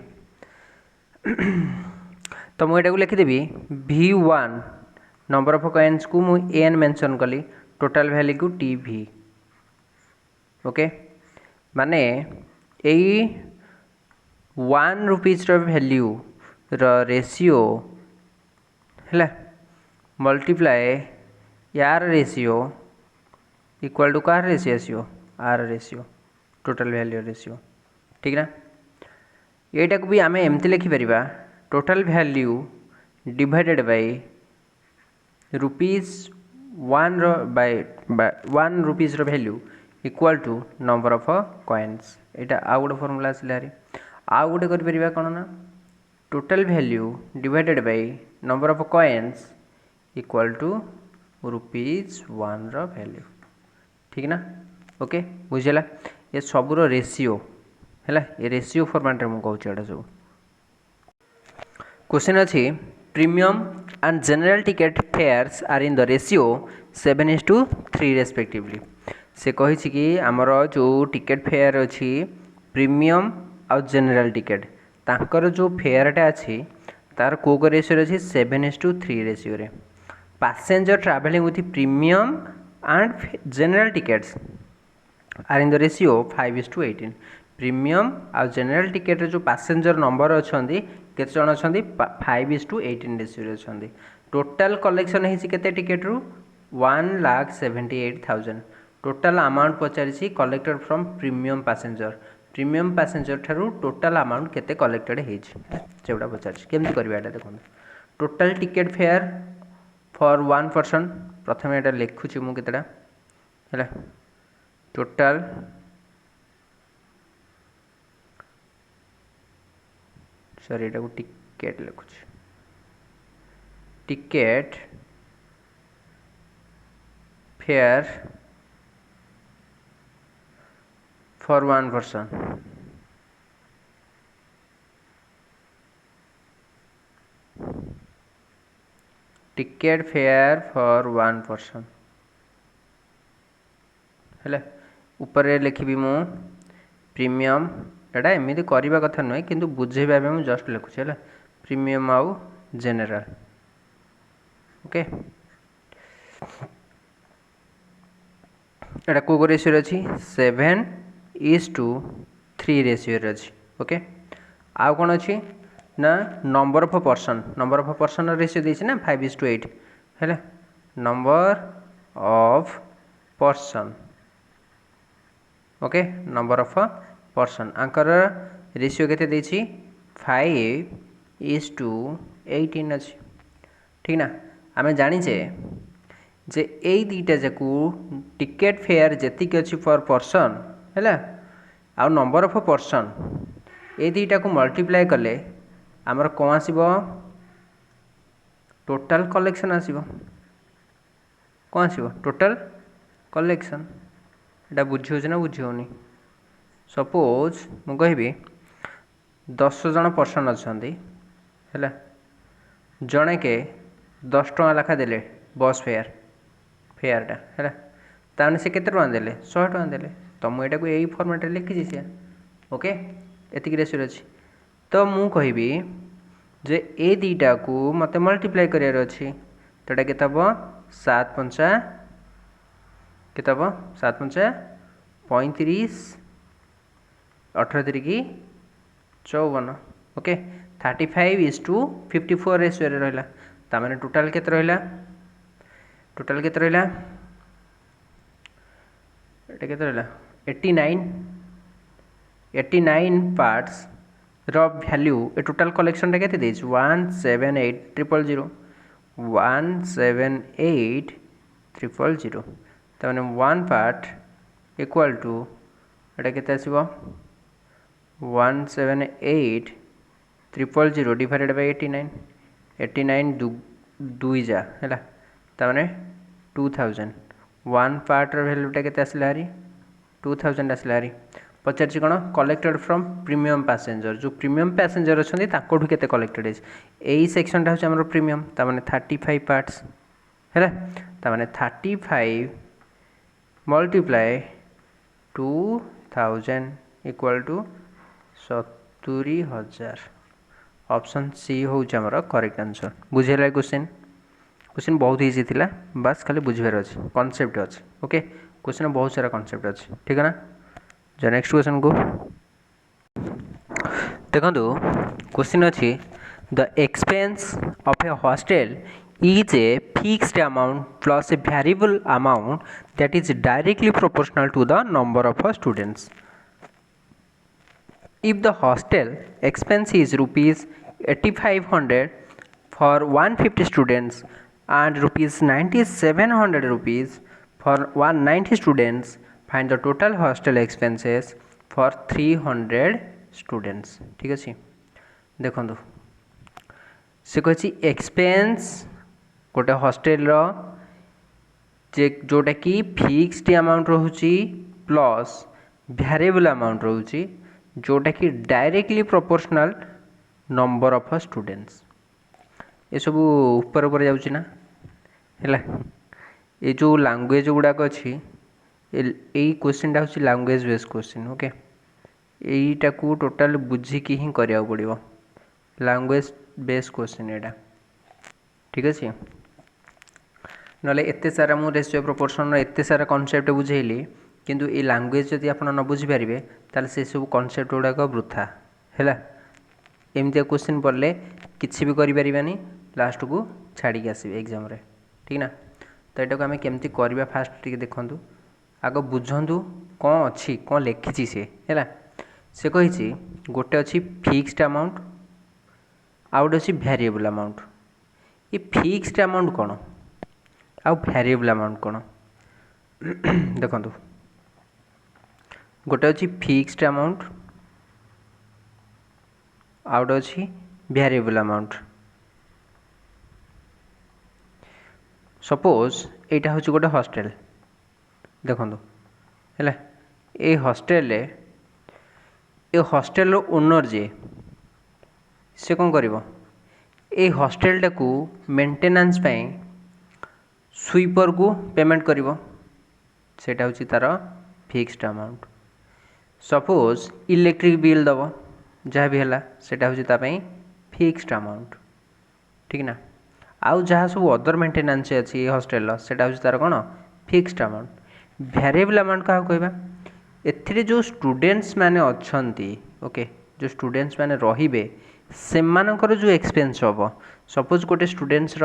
तो मुझे लिखिदेवी V1 नंबर ऑफ कॉइन्स को मु एन मेंशन कली टोटल वैल्यू को TV ओके माने यही 1 रुपीज वैल्यू रेशियो है मल्टीप्लाई यार रेशियो इक्वल टू कार रेशियो आसियो आर रेशियो टोटल वैल्यू रेशियो ठीक ना एटा को भी आमे एमती लिखि परिबा total value divided by rupees 1 by 1 rupees value equal to number of coins एटा आ गोटे फॉर्मूला आसला रे आ गोटे करि परिबा कोन ना total value divided by number of coins equal to rupees 1 value ठीक ना ओके बुझला ये सबूर रेशियो है ये रेशियो फॉर्मेट में कहूँ एटा सब क्वेश्चन अच्छी premium and general ticket fares are in the ratio 7:3 respectively से कही कि आमर जो टिकेट फेयर अच्छी प्रीमियम आउ जनरल टिकेट तांकर जो फेयरटा अच्छी तार को रेशियो अच्छी 7:3 रेशियो रे passenger travelling with premium and general tickets are in the ratio 5:18 premium आ जनरल टिकेट जो पैसेंजर नंबर अच्छा केते जन अच्छा 5:18 रेशियो अच्छा टोटाल कलेक्शन होते टिकेट रु 1,78,000 टोटाल अमाउंट पचारि कलेक्टेड फ्रॉम प्रीमियम पैसेंजर ठारू टोटाल अमाउंट केते कलेक्टेड होटा पचारि केमती करवा देखो total ticket fare for 1 person प्रथम यहाँ लिखुची मु केतेटा है टोटाल सॉरी एटा को टिकेट लिखुची ticket fare for 1 person ticket fare for 1 person है ऊपर लिखी मु प्रीमियम एटा एमती करवा कथा नुहे कि बुझेबा मुझे जस्ट लिखुची है प्रीमियम आउ जनरल ओके एटा को रेशियो अच्छी 7:3 रेशियो अच्छी ओके आउ कौन अच्छी ना नंबर ऑफ पर्सन रेशियो देछि ना 5:8 है number of person okay number of person Anchor ratio केते देछि 5:18 अच्छी ठीक ना आमे जानिचे जे एई दीटा जाकू टिकेट फेयर जेतिक अच्छी फॉर पर्सन है आ नंबर ऑफ पर्सन ए दीटा को मल्टीप्लाई कले आमर कौन आसीबो टोटल कलेक्शन आसीबो कौन आसीबो टोटल कलेक्शन एटा बुझियो ना बुझियोनी सपोज मु कहबी 10 जन पर्सन अच्छा है जड़े के 10 टଙ୍କା लेखा देले बस फेयरटा है ताने से केते टଙ୍କା देले 100 टଙ୍କା देले तो मुझे यहाँ यही फॉर्मेट लिखी सी ओके एतिक रेशियो अच्छी तो मु कहबी जे ए दीटा को मत मल्टीप्लाई करार अच्छी तो ये केत 7 पंचा केत 7 पंचा 35 18 तिरिकी 54 ओके 35:54 रेशियो रहा ताने टोटाल केते रहा टोटाल केते रहा केते रहा 89 पार्ट्स रो वैल्यू ए टोटाल कलेक्शन टा केते 178,000 178,000 ताने 1 पार्ट इक्वल टू एटा केते आसीबो 178,000 डिवाइडेड बाय 89 दुई जा है ताने 2000 1 पार्ट वैल्यूटा केते आसला हारी 2000 आसला हारी पचार कौन कलेक्टेड फ्रॉम प्रीमियम पैसेंजर जो प्रीमियम पैसेंजर अच्छा ताकू केते कलेक्टेड यही सेक्शनटा हूँ आम प्रीमियम ताने 35 पार्ट्स है ताने 35 multiply 2000 equal to 70,000 option C हूँ आमर करेक्ट आंसर बुझेगा क्वेश्चन बहुत इजी थिला बस खाली बुझार अच्छे कॉन्सेप्ट अच्छे ओके क्वेश्चन बहुत सारा कॉन्सेप्ट अच्छे ठीक है ना जो नेक्स्ट क्वेश्चन को देखो क्वेश्चन अच्छी the expense of A hostel is a fixed amount plus a variable amount that is directly proportional to the number of students. If the hostel expense is rupees 8,500 for 150 students and rupees 9,700 rupees for 190 students, find the total hostel expenses for 300 students. ठीक अच्छे देखो से कही expense गोटे hostel जोटा कि fixed amount रोची plus variable amount रोची जोटा कि directly proportional number of students ये सब ऊपर ऊपर जाऊँगी ना है ये जो लैंग्वेज गुड़ाक अच्छी यही क्वेश्चनटा हूँ लैंग्वेज बेस्ड क्वेश्चन ओके यहीटा को टोटाल बुझिकी ही करा पड़ो लैंग्वेज बेस्ड क्वेश्चन यहाँ ठीक अच्छे ना एत सारा मु रेशियो प्रोपोर्शन एत सारा कॉन्सेप्ट बुझेली किंतु ये लैंग्वेज जदि आप न बुझीपारे ताले से सब कॉन्सेप्ट गुड़ाक वृथा है एमती क्वेश्चन पढ़ले किसी भी करें लास्ट को छाड़ी आसवे एग्जाम रे ठीक ना तो यहाँ को आम केमती करवा फास्ट टी देखूँ आग बुझु कौन अच्छी कौन लिखी सी है से कही गोटे अच्छी फिक्स्ड अमाउंट आउ गोटे अच्छी वेरिएबल अमाउंट ये फिक्स्ड अमाउंट कौन आउ वेरिएबल अमाउंट कौन देखो गोटे अच्छी फिक्स्ड अमाउंट आउ गोटे अच्छी वेरिएबल अमाउंट सपोज यहाँ हूँ गोटे हॉस्टेल देखो है ये हॉस्टेल ये हॉस्टेल ओनर जे से कौन कर ये हॉस्टेलटा को मेंटेनेंस पाई स्वीपर को पेमेंट करिवो सेटा हूँ तार fixed amount suppose electric bill दब जहाँ भी है सेटा हूँ तापाई फिक्स्ड अमाउंट ठीक ना आउ जहाँ सब अदर मेंटेनेंस अच्छी हॉस्टेल सेटा हूँ तार कौन फिक्स्ड अमाउंट वेरिएबल अमाउंट क्या कहवा एथिरे जो स्टूडेंट्स माने अच्छंती ओके जो स्टूडेंट्स माने रहिबे सेमानकर जो एक्सपेंस हम सपोज गोटे स्टूडेंट्स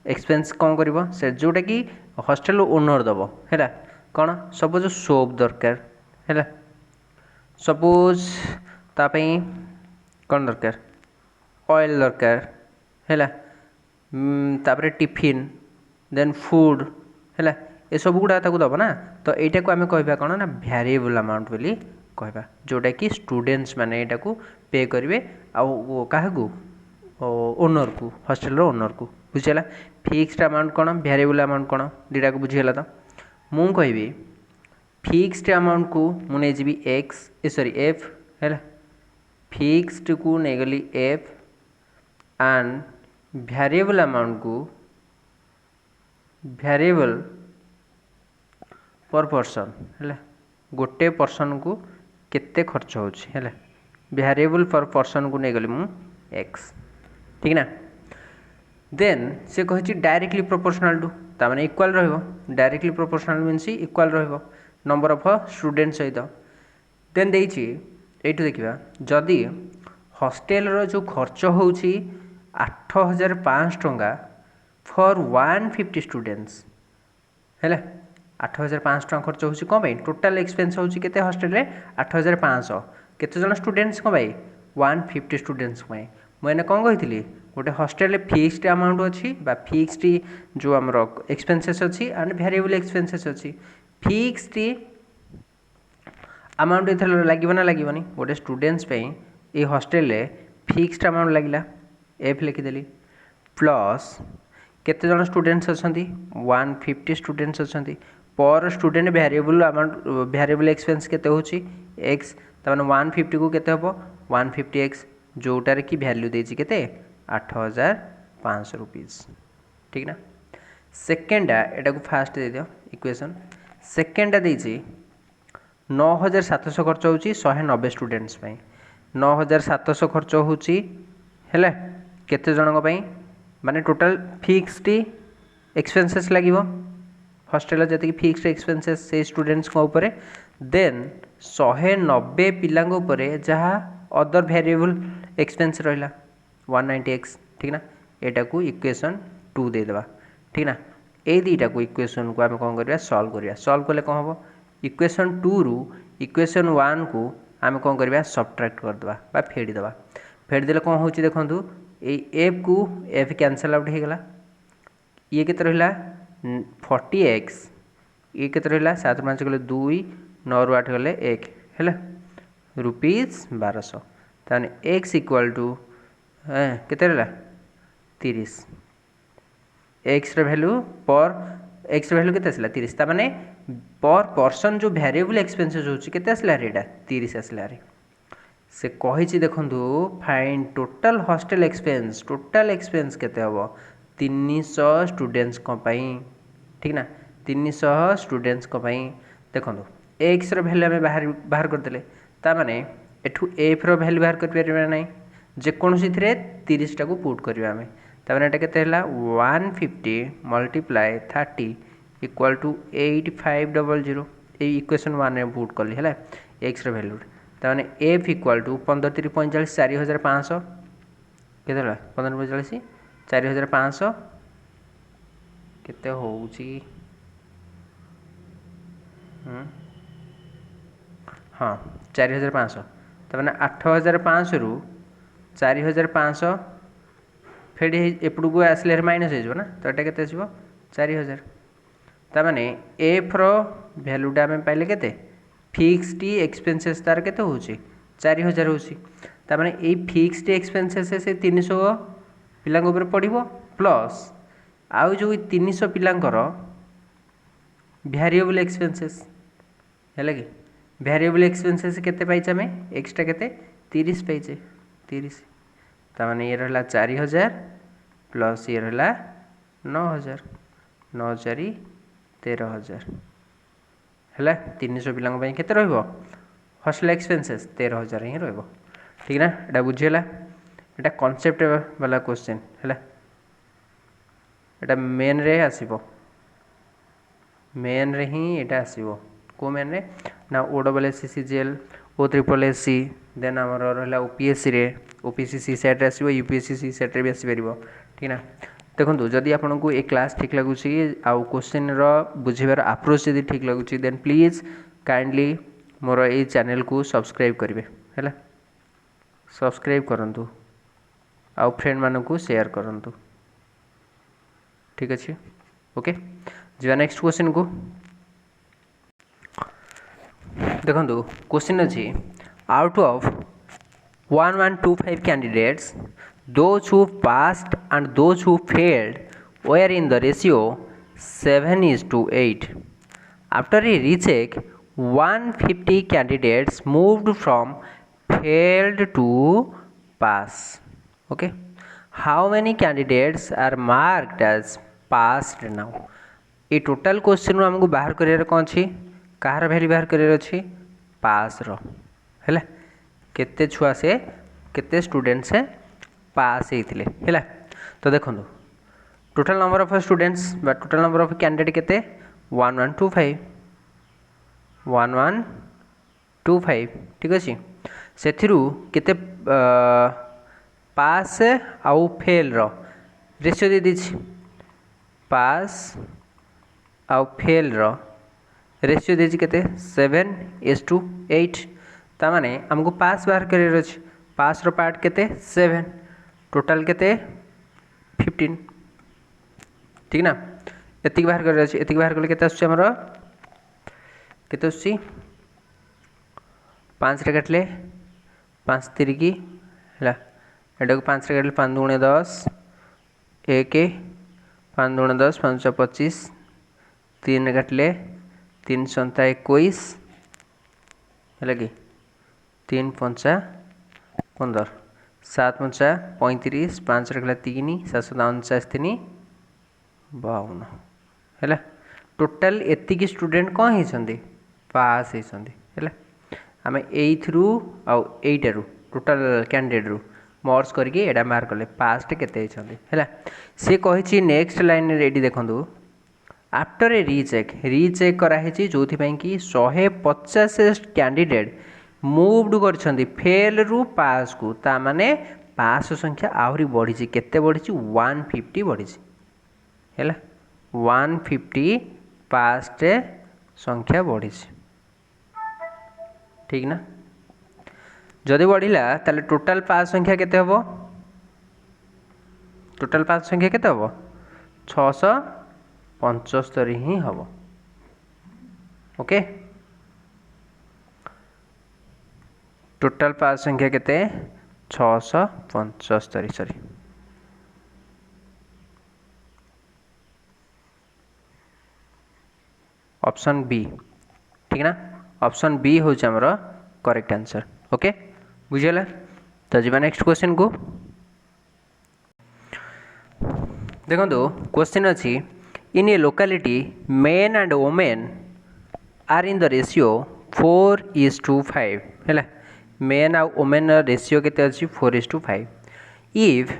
एक्सपेंस कौन कर से जोटा कि हॉस्टेल ओनर दब है कौन सपोज सोप दरकार है सपोज तापाई कौन दरकार ऑयल दरकार है तापरे टिफिन देन फूड है ये सब गुड़ा दब ना तो यहाँ को आम कह कौन ना वेरिएबल अमाउंट बोली कहवा जोटा कि स्टूडेंट्स माने यहाँ को पे करेंगे आउ क्या ओनर को हॉस्टेल ओनर को बुझीगला फिक्स्ड अमाउंट कौन वेरिएबल अमाउंट कौन दुटा को बुझीगला तो मुझे कहबी फिक्स्ड अमाउंट को मुझे जी एक्स सॉरी एफ है फिक्स्ड को नहीं गली एफ एंड वेरिएबल अमाउंट को वेरिएबल पर पर्सन है गोटे पर्सन को केते खर्च होची है वेरिएबल पर पर्सन को नहीं गली मु एक्स ठीक ना देन से कही डायरेक्टली प्रोपोर्शनल टू ताने इक्वाल रहिबो डायरेक्टली प्रोपोर्शनल मीन्स इक्वाल रहिबो नंबर ऑफ स्टूडेंट सहित देन देइछि एठु देखिबा जदि हॉस्टेल रो जो खर्च होउछि 8500 टंका फॉर 150 स्टूडेंट्स है 8500 टंका खर्च होउछि कोन भाई टोटल एक्सपेंस होउछि केते हॉस्टेल रे 8500 केते जन स्टूडेंट्स कोन भाई 150 स्टूडेंट्स भाई मैंने कौन कही गोटे हॉस्टेल फिक्स्ड अमाउंट अच्छी फिक्स्ड जो आमर एक्सपेंसेस अच्छी एंड वेरिएबल एक्सपेंसेस अच्छी फिक्स्ड अमाउंट इधर लगे ना लगे गोटे स्टूडेंट्स पे ये हॉस्टेल फिक्स्ड अमाउंट लगे एफ लिखिदेली प्लस केते जन स्टूडेंट्स अच्छा 150 स्टूडेंट्स अच्छा पर student variable amount variable expense केते होची एक्स तमाने 150 को केते हबो 150 एक्स जोटार कि वैल्यू देछि केते 8500 रुपीस ठीक ना सेकेंडा एटा को फास्ट दे दियो इक्वेशन सेकेंडा देछि 9700 खर्च होची 190 स्टूडेंट्स पई 9700 खर्च होची हेले केते जनक पई माने टोटल फिक्स्ड एक्सपेंसेस लागिवो हॉस्टेल जति फिक्स्ड एक्सपेंसेस से स्टूडेंट्स को ऊपर देन 190 पिलांग ऊपर जहा अदर वेरिएबल एक्सपेंस रहा 190x ठीक ना एटा को इक्वेशन 2 दे देबा ठीक ना ए दीटा को इक्वेशन को आम कौन करवा सॉल्व कले कौन हम इक्वेशन 2 रु इक्वेशन 1 को आम कौन करवा सब्ट्रैक्ट कर देबा बा फेडी देबा फेडी देले कौन होची देखंतु ए एफ को एफ कैंसल आउट हो गला ये केते रहला 40x ये केते रहला 7 5 गले 2 9 रु 8 गले 1 हैला रुपीज 1200 ताने x इक्वल टू केते रहला 30 x रे वैल्यू पर x रे वैल्यू केते आसला 30 ता माने पर पर्सन जो वेरिएबल एक्सपेंसेस होची केते आसला रेडा 30 आसला रे से कहिछि देखंतु फाइंड टोटल हॉस्टल एक्सपेंस केते हबो 300 स्टूडेंट्स को पई ठीक ना 300 स्टूडेंट्स को पई देखंतु x रो वैल्यू हमें बाहर कर देले ता माने एठू f रो वैल्यू बाहर कर परिबा नै जे कोनोसी थरे 30 टा को पुट करबा हमें ता माने एटा केते हला 150 मल्टीप्लाई 30 इक्वल टू 8500 ए इक्वेशन 1 रे पुट करली हला x रो वैल्यू ता माने f इक्वल टू 15 3 45 4500 केते हला 15 45 4500 केते होउची हाँ 4500 तमाने 8500 रु 4500 फेड एपड़ू को आसले माइनस हो ना तो ये केते आसीबो 4000 तमाने एफ रो वैल्यूटा आम पाइले केते फिक्स्ड एक्सपेंसेस तार केते होची 4000 होची तमाने ए फिक्स्ड एक्सपेंसेस से 300 पिलांग ऊपर पड़िबो प्लस आउ जो 300 पिलांकर वेरिएबल एक्सपेंसेस है कि वेरिएबल एक्सपेंसेस केते पाइछे हमें एक्स्ट्रा केते 30 पाइछे 30 ताने ये रहला 4000 प्लस ये रहला 9000 9000 13000 हैला 300 पिलांग पई केते रहइबो हॉस्टल एक्सपेंसेस 13000 ही रहइबो ठीक ना एटा बुझियला एटा कांसेप्ट वाला क्वेश्चन हैला एटा मेन रे आसीबो मेन रे ही एटा आसीबो को मेन रे ना OSSCGL OSSC देन आमर रहला OPSC रे OPSC सी सेट रे आसीबो UPSC सी सेट रे भी आसी परिबो ठीक ना देखंतु जदि आपन को ए क्लास ठीक लागुची आ क्वेश्चन रो बुझिबार अप्रोच जदि ठीक लागुची देन प्लीज काइंडली मोर ए चैनल को सब्सक्राइब करिवे हैला सब्सक्राइब करंतु आ फ्रेंड मानन को शेयर करंतु ठीक अछि ओके जिवा नेक्स्ट क्वेश्चन को देखो क्वेश्चन अच्छी out of 1125 candidates those who passed and those who failed were in the ratio 7:8 after a recheck 150 candidates moved from failed to pass okay how many candidates are marked as passed now ये total question आमको बाहर कर कौन अच्छी कहार value बाहर कर अच्छी पास है केते छुआ से केते स्टूडेंट से पास होते है तो देखो टोटाल नंबर ऑफ स्टूडेंट्स बा टोटाल नंबर ऑफ कैंडिडेट केते 1125 1125 ठीक अच्छे से केते पास आउ फेल रेशियो दे दीजिए पास आउ फेल रेशियो देछि केते 7:8 ता माने हमको पास बाहर करियर अछि पास रो पार्ट केते 7 टोटल केते 15 ठीक ना एतिक बाहर करियर अछि एतिक बाहर करले केते आछी हमर केते आछी 5 रे काटले 5 तिरिकी हला एटा को 5 रे काटले 5 दूने 10 1 5 दूने 10 5 25 3 रे काटले 3 सन्ता 21 है कि 3 पंचा 15 7 पंचा 35 5 रखला 3 749 3 52 है टोटाल एतिक स्टूडेंट कौन होती पास होती है आम एथरू आईटारू टोटाल कैंडिडेट रू मर्ज करके एटा मार्क कले पास केते है सी कही नेक्स्ट लाइन रेडी देखो आफ्टर ए रीचेक कराई जो कि 150 कैंडिडेट मूव्ड कर फेल रु पास को ता माने पास संख्या आहरी बढ़ी केते बढ़ी 150 बढ़ी है 150 पास संख्या बढ़ी ठीक ना जदि बढ़िला ताले टोटाल पास संख्या केते हबो टोटाल पास संख्या केते हबो 675 ही हम ओके टोटाल पास संख्या केते 675 सॉरी ऑप्शन बी ठीक ना ऑप्शन बी हूँ आमर करेक्ट आंसर ओके बुझीगला तो जी नेक्स्ट क्वेश्चन को देखो क्वेश्चन अच्छी in a locality men and women are in the ratio 4:5 है मेन आ वोमेन रेशियो केते अच्छी 4:5 if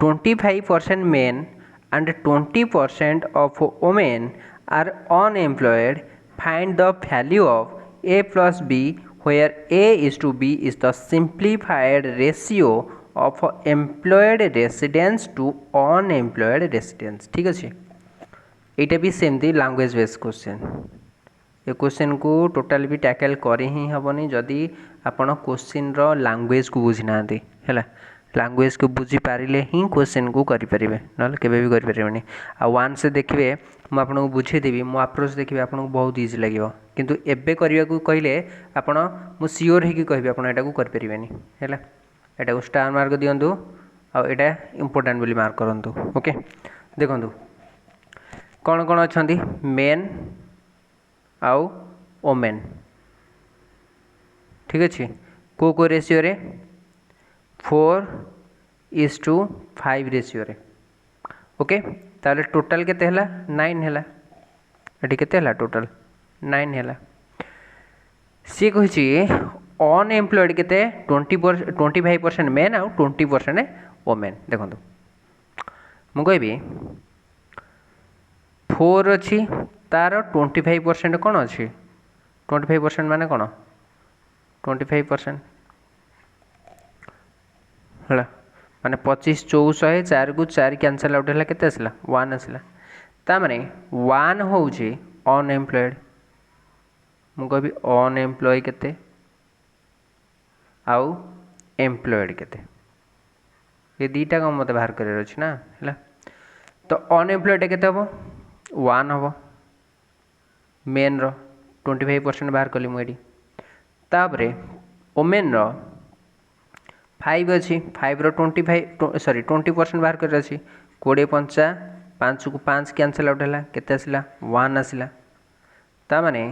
25% men and 20% of women are unemployed find the value of a plus b where a is to b is the simplified ratio of employed residents to unemployed residents ठीक अच्छे यहाँ भी सेमती language based question ये question को total भी tackle करे ही हेनी जदि आपण क्वेश्चन रो लैंग्वेज को बुझी ना है लैंग्वेज को बुझी पारे ही क्वेश्चन को करें ना केवे भी करें आ वन से देखिए मुझे आपको बुझेदेवी मो अप्रोच देखिए आपको बहुत इजी लगे किंतु एबे करने को कहले आपण मु सियोर होगी कहि आप एटा को करें है एटा को स्टार मार्क दिंतु आटा इम्पोर्टाट बोली मार्क करूँ ओके देखो कौन कौन अच्छा मेन आउ ओमेन ठीक अच्छे को रेशियो रे 4:5 रेशियो रे ओके ताले टोटाल केते हला 9 हला एटी केते हला टोटाल 9 हला सी कहिछि अनएम्प्लॉयड केते 25% मेन आउ 20% वोमेन देखंतु मु कहबी 4 अच्छी तार 25% कौन अच्छी 25% माने कौन 25% है माने 25 400 4 को 4 कैंसल आउट है केते आसला 1 आसला ता माने 1 होउची अनएम्प्लॉयड मु कहबी अनएम्प्लॉय केते आउ एम्प्लॉयड केते ये दीटा को मते बाहर करे अछि ना है तो अनएम्प्लॉयड केते हबो 1 हम मेन रो 25% बाहर कली मुझे तापरे ओमेन रो 5 अच्छी 5 रो 20% बाहर कर 20 पंचा 5 को 5 कैंसल आउट है केते आसला 1 आसला ता माने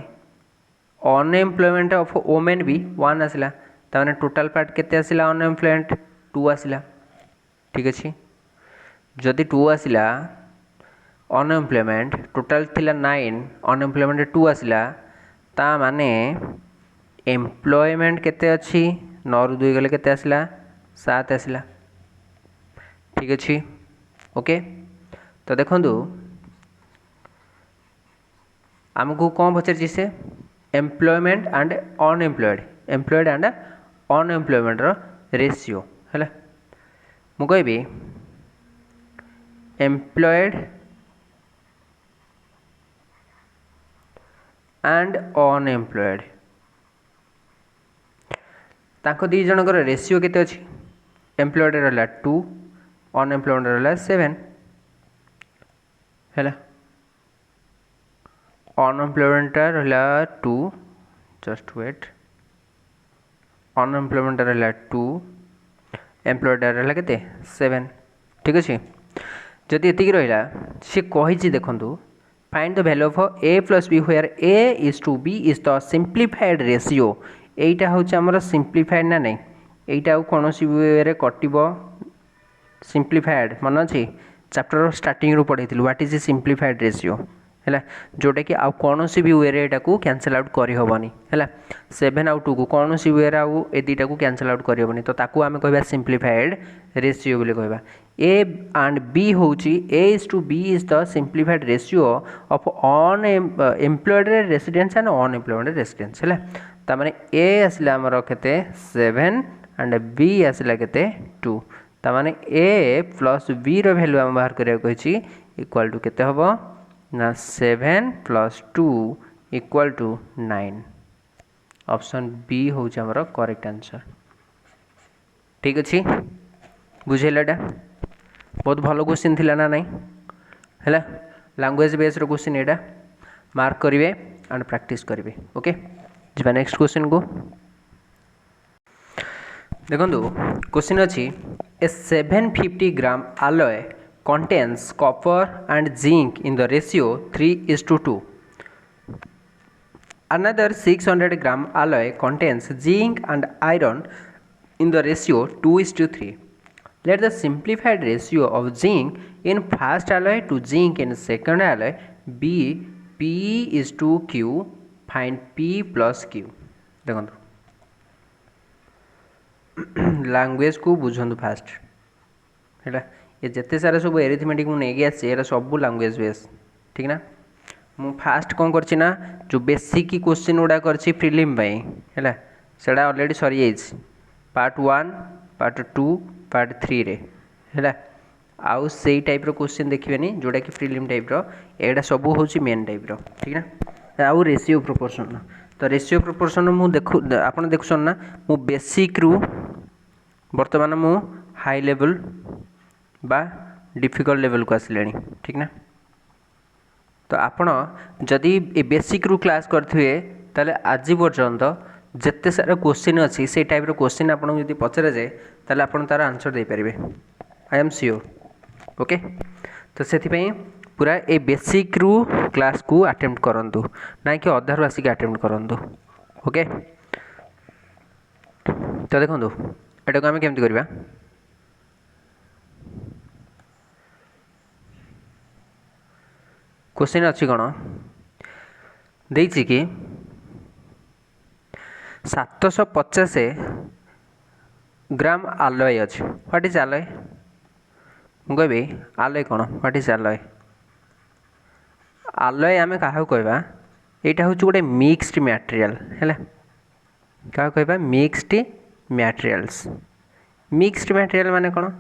अनएम्प्लॉयमेंट ऑफ वोमेन भी 1 आसला ता माने टोटल पार्ट केते आसला अनएम्प्लॉयमेंट 2 आसला ठीक अच्छे जदि 2 आसिला अनएम्प्लॉयमेंट टोटाल थिला 9 अनएम्प्लॉयमेंट 2 आसिला ता माने एम्प्लॉयमेंट केते अछि 9 रु 2 गले केते आसिला 7 आसिला ठीक अछि ओके। तो देखंतु आमको कौन पचार से एम्प्लॉयमेंट एंड अनएम्प्लॉयमेंट रेशियो है मुझे एम्प्लॉयड एंड अनएम्प्लॉयड ताको दी जनकर रेशियो केते अछि एम्प्लॉयड रहला 2 अनएम्प्लॉयमेंट रहला 7 है अनएम्प्लॉयमेंट रहला 2 जस्ट वेट अनएम्प्लॉयमेंट रहला 2 एम्प्लॉयड रहला केते 7 ठीक अछि। जदि एतिक रहिला से कहिछि देखंतु find the value of a plus b where a is to b is the simplified ratio एटा होछि हमर सिंप्लीफाइड ना नै एटा कोनोसी वे रे कटिबो सिंप्लीफाइड मन अछि चैप्टर स्टार्टिंग रो पढैथिलु what is a simplified ratio है जोटा कि आउ कौन सी भी वे एटा को कैंसल आउट करी होबनी है 7 आउ 2 को कौन सी वे आउ ए दुटा को कैंसल आउट करी होबनी तो ताकू आमे कहबा सिंप्लीफाइड रेशियो बोले कहबा ए एंड बी होची A is two B is the simplified ratio of on employed residents and unemployed residents है ता माने ए आसला हमर केते 7 एंड बी आसला केते 2 ता माने ए प्लस बी रो वैल्यू हम बाहर करिया कहिछि इक्वल टू केते हबो ना 7 plus 2 equal to 9 option B हूँ आमर करेक्ट आंसर ठीक अच्छे बुझेलाटा बहुत भल क्वेश्चन थिला ना नहीं है लैंग्वेज बेस्ड क्वेश्चन एटा मार्क करेंगे एंड प्रैक्टिस करेंगे ओके जी नेक्स्ट क्वेश्चन को देखो क्वेश्चन अच्छी ए 750 ग्राम alloy contains copper and zinc in the ratio 3:2. Another 600 gram alloy contains zinc and iron in the ratio 2:3. Let the simplified ratio of zinc in first alloy to zinc in second alloy be P:Q. Find P plus Q. देखो language को बुझंतु fast है ये जिते सारा सब arithmetic मुझे आसी सब लैंग्वेज बेस ठीक ना मु फास्ट कौन करना जो बेसिक क्वेश्चन गुड़ा कर प्रिलिम है सेटा ऑलरेडी सरी जाइए पार्ट 1 पार्ट 2 पार्ट 3 रे है आउ से टाइप रो क्वेश्चन देखिए जोटा कि प्रिलिम टाइप रो एटा सब हूँ मेन टाइप रो ठीक ना आउ रेशियो प्रोपोर्शन तो रेशियो प्रोपोर्शन मु देखु आपन देखुसन ना मु बेसिक रु वर्तमान मु हाई लेवल बा डिफिकल्ट लेवल को आसिले ठीक ना तो आपण जदि ए बेसिक रु क्लास करथिए ताले आज पर्यंत जिते सारा क्वेश्चन अच्छी से टाइप रो क्वेश्चन आपन जदि पचरा जाए ताले आपण तार आंसर दे पारिबे आई एम श्योर ओके तो सेथिपई पूरा ए बेसिक रु क्लास को अटेम्प्ट करंतु ना कि अधारु आसिक अटेम्प्ट करंतु ओके तो देखंतु एटा को हम केमति करबा क्वेश्चन अच्छी कौन देछि कि 750 ग्राम आलय अच्छे व्हाट इज आलय मुझे आलय कौन व्हाट इज आलय आलय आम क्या कहवा यहाँ हूँ गोटे मिक्सड मटेरियल है क्या कहवा मिक्सड मटेरियल्स मिक्सड मटेरियल माने कौन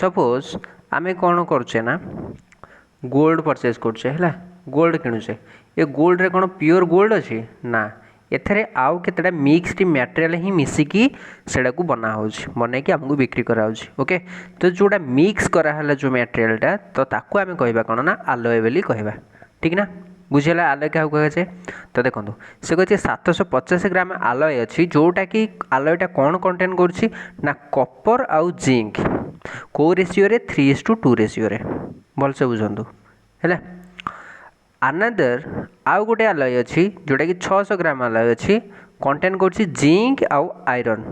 सपोज आम कौन करुचे ना गोल्ड परचेज करछे है गोल्ड किणुचे ये गोल्ड रे कौन प्योर गोल्ड अच्छी ना एथरे आउ केतेटा मिक्सड मटेरियल ही मिसिकी सेटा को बना होछि बनै कि हमको बिक्री करा होछि ओके तो जोटा मिक्स करा हला जो मटेरियलटा तो ताकू आमे कहबा कोन ना आलय बेली कहबा ठीक ना बुझेला आलय क्या कह जाए तो देखो से कहते 750 ग्राम आलय अच्छी जोटा कि आलयटा कौन कंटेन करुछि ना कॉपर आउ जिंक को रेशियो रे 3:2 रेशियो रे भलसे बुझंतु है अनदर आउ गोटे आलय अच्छी जोटा कि 600 ग्राम आलय अच्छी कंटेन करुछि जिंक आउ आयरन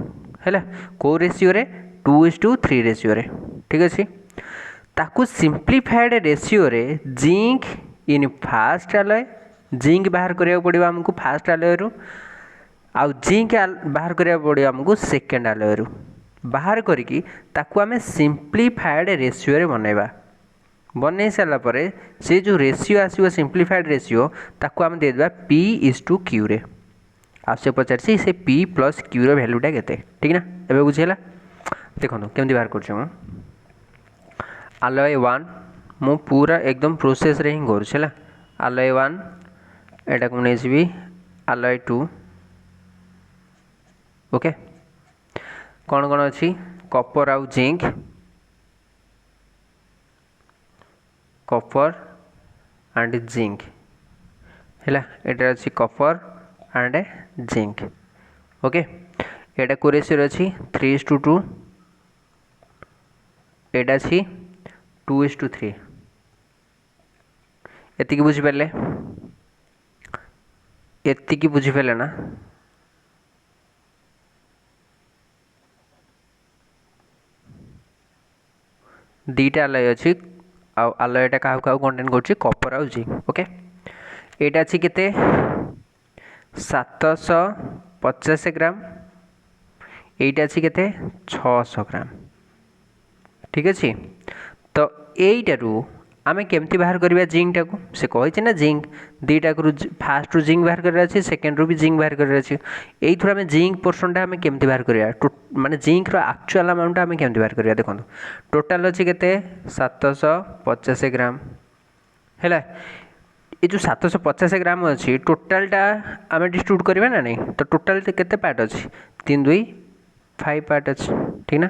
है को रेशियो रे 2:3 रेशियो रे ठीक अच्छे ताकू सिंप्लीफाइड रेशियो रे जिंक इन फास्ट आलय जिंक बाहर करिया पड़िबो हमकु फास्ट आलय रु आउ जिंक बाहर करिया पड़िबो हमकु सेकंड आलय रु बाहर करिकी ताकू आमे सिंप्लीफाइड रेशियो रे बनेबा बनै सारा परे से जो रेशियो आसीबो सिंप्लीफाइड रेशियो ताकू आमे दे देबा p/q रे आ से पचारसी से p + q रो वैल्यूटा केते ठीक ना एबे बुझेला देखो केमती बाहर करछु हम आलय 1 मु पूरा एकदम प्रोसेस रे ही करू छला आलय 1 एटा को नै जीबी आलय 2 ओके कौन कौन अच्छी कॉपर आउ जिंक कॉपर एंड जिंक है एटा अच्छी कॉपर एंड जिंक ओके एटा को रेशियो अच्छी 3:2 एटा अच्छी 2:3 एतिकी बुझी पारे एतिकी बुझी पारे ना दीटा आलय अच्छी आलयटा क्या कंटेन कर कॉपर आउ जिंक ओके एटा अच्छी केते 750 ग्राम एटा अच्छी केते 600 ग्राम ठीक अच्छे तो यू आमे केमती बाहर करवा जिंक टाकू से कही ना जिंक दीटा फास्ट रु जिंक बाहर करार अच्छे सेकेंड रु भी जिंक बाहर करार अच्छे यू आम जिंक पोर्सनटा आम केमती बाहर करवा माने जिंक रो एक्चुअल अमाउंट आम केमती बाहर करवा देखो टोटाल अच्छे केते 750 ग्राम है ये जो 750 ग्राम अच्छी टोटालटा आम डिस्ट्रीब्यूट करवा ना नहीं तो टोटाल केते पार्ट अच्छी 3 2 5 पार्ट अच्छी ठीक ना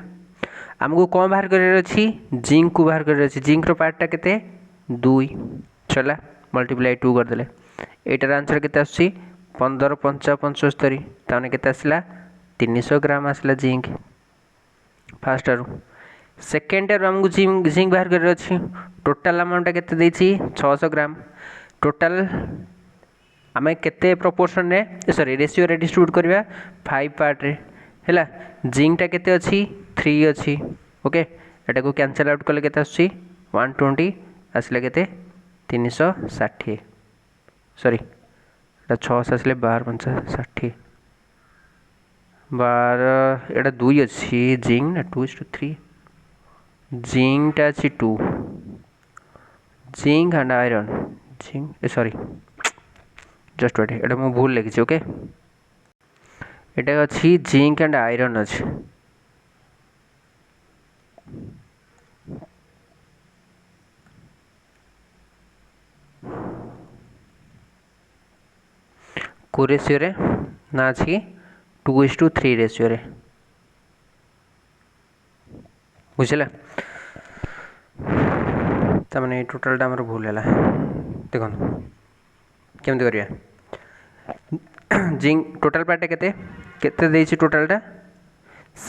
आमको कौन बाहर करार अच्छी जिंक को बाहर करार अच्छी जिंक रो पार्टटा केते 2 चला मल्टीप्लाई 2 करदेले एटार आंसर केते आसी 15 5 75 ताने केते आसला 300 ग्राम आसला जिंक फास्ट आरु सेकेंड आरु हमको जिंक बाहर करार अच्छी टोटाल अमाउंट केते देछि 600 ग्राम टोटाल आमे केते प्रोपोर्शन रे सॉरी रेशियो रे डिस्ट्रीब्यूट करबा 5 पार्ट रे हैला जिंकटा केते अछि 3 अच्छी ओके एटा को कैंसल आउट कले केते आसी 120 आसले केते 360 सॉरी एटा 6 आसले 12 5 60 12 एटा 2 अच्छी जिंक ना 2:3 जिंक टा अछि 2 zinc and iron zinc sorry just wait एटा मु भूल लिखि ओके एटा अछि जिंक एंड आयरन अछि को रेशियो रे ना अच्छी 2:3 रेशियो रे बुझला तमने टोटलटा हमर भूल हैला देखो केमते करिया जिंक टोटल पार्ट केते केते देछि टोटलटा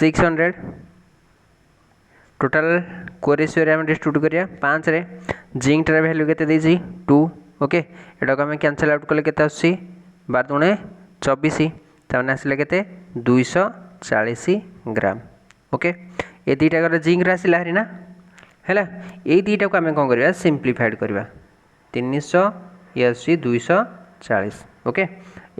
600 टोटल को रेशियो रे हम डिस्ट्रीब्यूट करिया 5 रे जिंक टर वैल्यू केते देछि 2 ओके एटा को हम कैंसिल आउट कले केते आसी 12 × 24 ताने आसले केते 240 ग्राम ओके ए दीटा कर जिंक रे आसिला हरि ना हैला ए दीटा को हम कोन करबा सिंप्लीफाइड करबा 300 ये आसी 240 ओके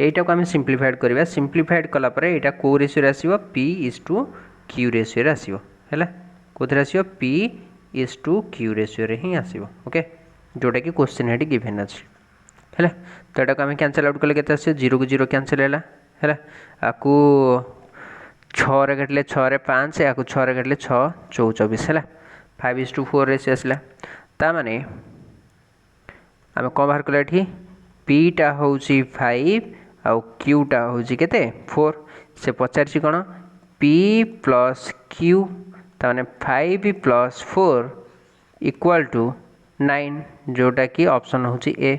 एटा को हम सिंप्लीफाइड करबा सिंप्लीफाइड कला परे एटा को रेशियो रे आसीबो p/q रेशियो रे आसीबो हैला कोथरे आसीबो p/q रेशियो रे ही आसीबो ओके जोटा कि क्वेश्चन हेडी गिवन अछि हैला तो एटा को हम कैंसिल आउट कले केते आसी 0 को 0 कैंसिल हैला हैला आकु 6 रे घटले 6 रे 5 आकु 6 रे घटले 6 24 हैला 5:4 रेशियो आसला ता माने आमे को बाहर कले एठी p टा होउची 5 आ q टा होउची केते 4 से पचारची कोन p + q ता माने 5 + 4 = 9 जोटा कि ऑप्शन होउची ए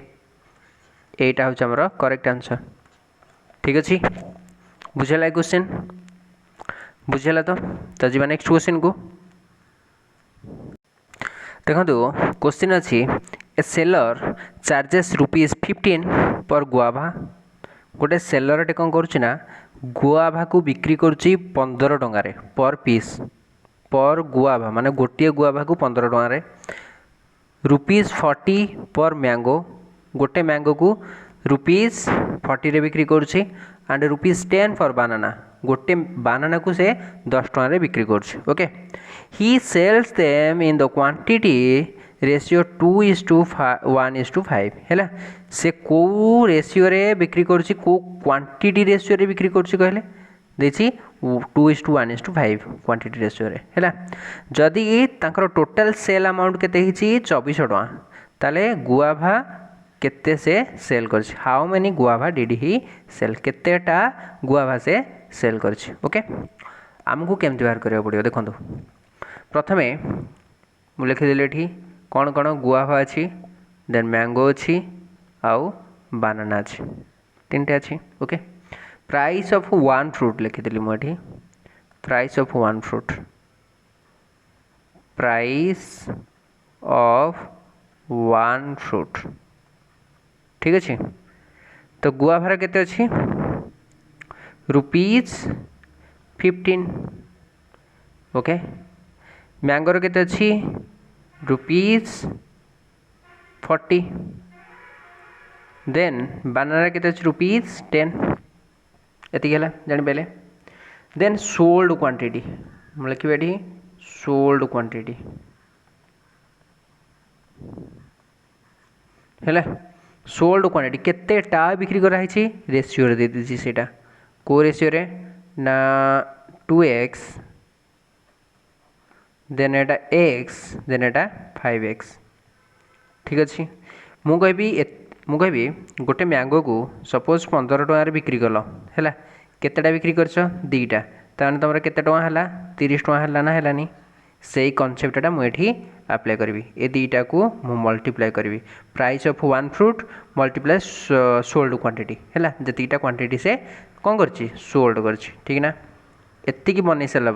एटा होउची हमर करेक्ट आंसर ठीक अछि बुझला क्वेश्चन बुझला तो जीवा नेक्स्ट क्वेश्चन को देखो क्वेश्चन अच्छी ए सेलर चार्जेस ₹15 पर गुआभा गोटे सेलर टे कौन करुच्ची ना गुआभा को बिक्री करुच्ची 15 टंका पर पीस पर गुआभा माने गोटे गुआभा को 15 टकर ₹40 पर मैंगो गोटे मैंगो को ₹40 बिक्री करुँच एंड ₹10 फॉर बानाना गोटे बानाना को से 10 टकर बिक्री करुँच okay he sells them in the quantity ratio 2:1:5 है से कौ रेशियो रे बिक्री करुँच कौ क्वांटिटी रेशियो रे बिक्री करुँच कहले देखिए 2:1:5 क्वांटिटी रेशियो रे है जदि तांकर टोटल सेल अमाउंट केते हिची 2400 टका ताले गुआभा केते से सेल करछि how many guava did he sell केतेटा गुआभा से सेल करछि ओके आमको केमति बाहर करिया पड़ियो देखंतु प्रथमे मु लिखि देले एठी कौन कौन गुआभा अच्छी देन मैंगो अच्छी आउ बानाना अच्छी तीनटे अच्छी okay price of one fruit लिखिदेली मुझे price of one fruit price of one fruit ठीक अच्छे तो गुआभार केते अच्छी ₹15 ओके मैंगोर केते अच्छी ₹40 देन बानाना केते अच्छी ₹10 एति गेला जानि बेले देन सोल्ड क्वांटिटी हम लिखिबे एठी सोल्ड क्वांटिटी हैला सोल्ड क्वांटिटी केतेटा बिक्री करा हिची रेशियो रे दे दिछि सेटा को रेशियो रे ना 2x देन एटा x देन एटा 5x ठीक अच्छे मु कहबी गोटे मैंगो को सपोज 15 टकर बिक्री कल है केतेटा बिक्री करछ दीटा ताने तुम केते टका है 30 टका है ना है से कनसेप्टा मुझे अप्लाई करी ए दीटा को मु मल्टीप्लाई करी price of one fruit multiply sold quantity है जीटा क्वांटिटी से कौन करछि सोल्ड करछि ठीक ना एतिकी बन सारा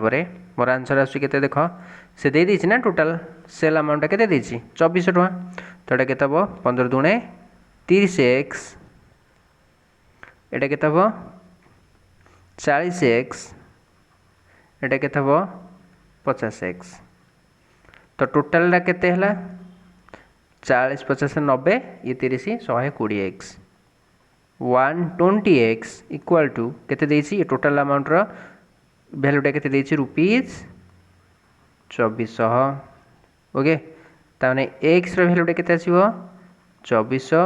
मोर आंसर आसते देख से दे देछि ना टोटल सेल अमाउंट केते देछि 2400 टका तो एटा केते हबो 15 दुणे 30x एटा केते हबो 40x एटा केते हबो 50x तो टोटल रा केते हला 40 50 90 ये 30 120x 120x इक्वल टू केते देछि ये टोटल अमाउंट रो वैल्यूटा केते देछि ₹2400 ओके ताने x रो वैल्यूटा केते आसीबो 2400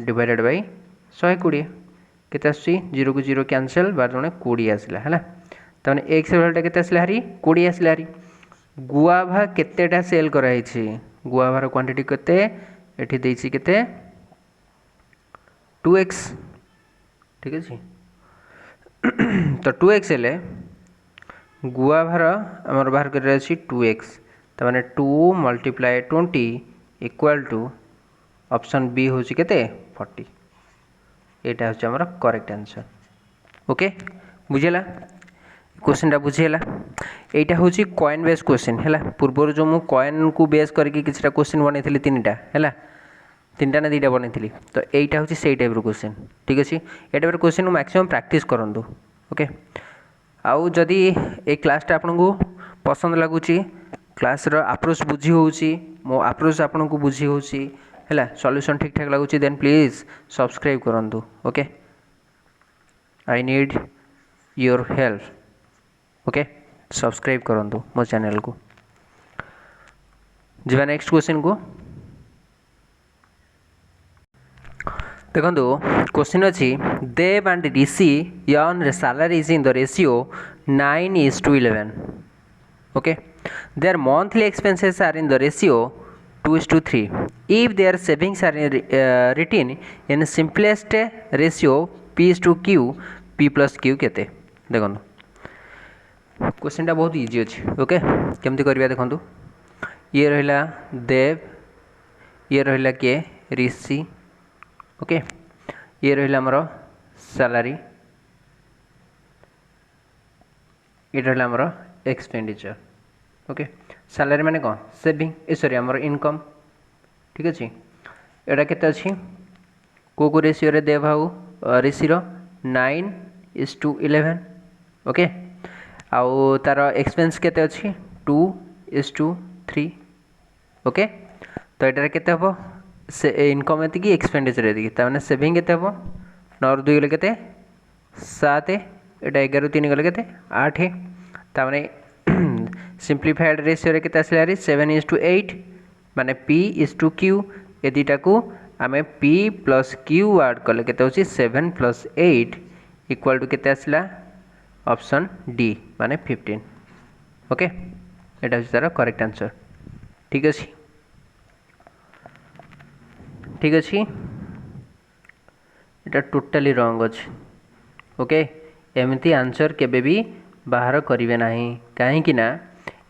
डिवाइडेड बाय 120 केते आसी 0 को 0 कैंसिल बार जने 20 आसला हला ताने x रो वैल्यूटा केते आसला हरी 20 आसला हरी गुआभा केतेटा सेल करा हिछि गुआभार क्वांटिटी केते एठी देछि केते 2x ठीक अछि तो 2x हेले गुआभार आमर बाहर कर अछि 2x त माने 2 multiply 20 equal to option B होछि केते 40 एटा होछि हमर करेक्ट आंसर ओके बुझेला क्वेश्चन टा बुझेला एटा होछि कॉइन बेस क्वेश्चन हैला पूर्व जो मु कॉइन को बेस करके किछटा क्वेश्चन बनेथिली तीनटा हैला तीनटा ना दीटा बनेथिली तो एटा होछि सेई टाइप रो क्वेश्चन ठीक अछि एटा पर क्वेश्चन मैक्सिमम प्रैक्टिस करंतु ओके आउ जदि ए क्लासटा आपनको पसंद लागुची क्लास रो अप्रोच बुझी होउची मो अप्रोच आपनको बुझी होउची हैला सॉल्यूशन ठीक ठाक लागुची देन प्लीज सब्सक्राइब करंतु okay I need your help okay subscribe करंतु मो चैनल को जीवा नेक्स्ट क्वेश्चन को देखो क्वेश्चन अच्छी Dev and Rishi earn salaries in the ratio 9:11 okay their monthly expenses are in the ratio 2:3 if their savings are written in simplest ratio P/Q P plus Q केते देखो question टा बहुत easy अच्छे okay केमती करबा देखो ये रहिला देव ये रहिला के ऋषि ओके ये रहिला हमरो सैलरी ये रहिला हमरो एक्सपेंडिचर ओके सैलरी माने कोन सेविंग ए सॉरी हमरो इनकम ठीक अछि एटा केते अछि को रेशियो रे देव हाउ ऋषि रो 9:11 ओके आउ तार एक्सपेंस केते अछि 2:3 ओके तो ये केते हम से इनकम ये एक्सपेंडिचर ये मैंने सेविंग के 9 2 गले के 7 एटा 11 3 गले के 8 तामने सिंप्लीफाइड रेशियो के आसला 7:8 माने P/Q ये दुटा को आम P + Q ऐड कले के 7 + 8 इक्वल टू के आसला ऑप्शन डी माने 15 ओके एटा होची तार करेक्ट आंसर ठीक अछि एटा टोटली रॉन्ग अछि ओके एमती आंसर केबे भी बाहर करिवे नाही काहे कि ना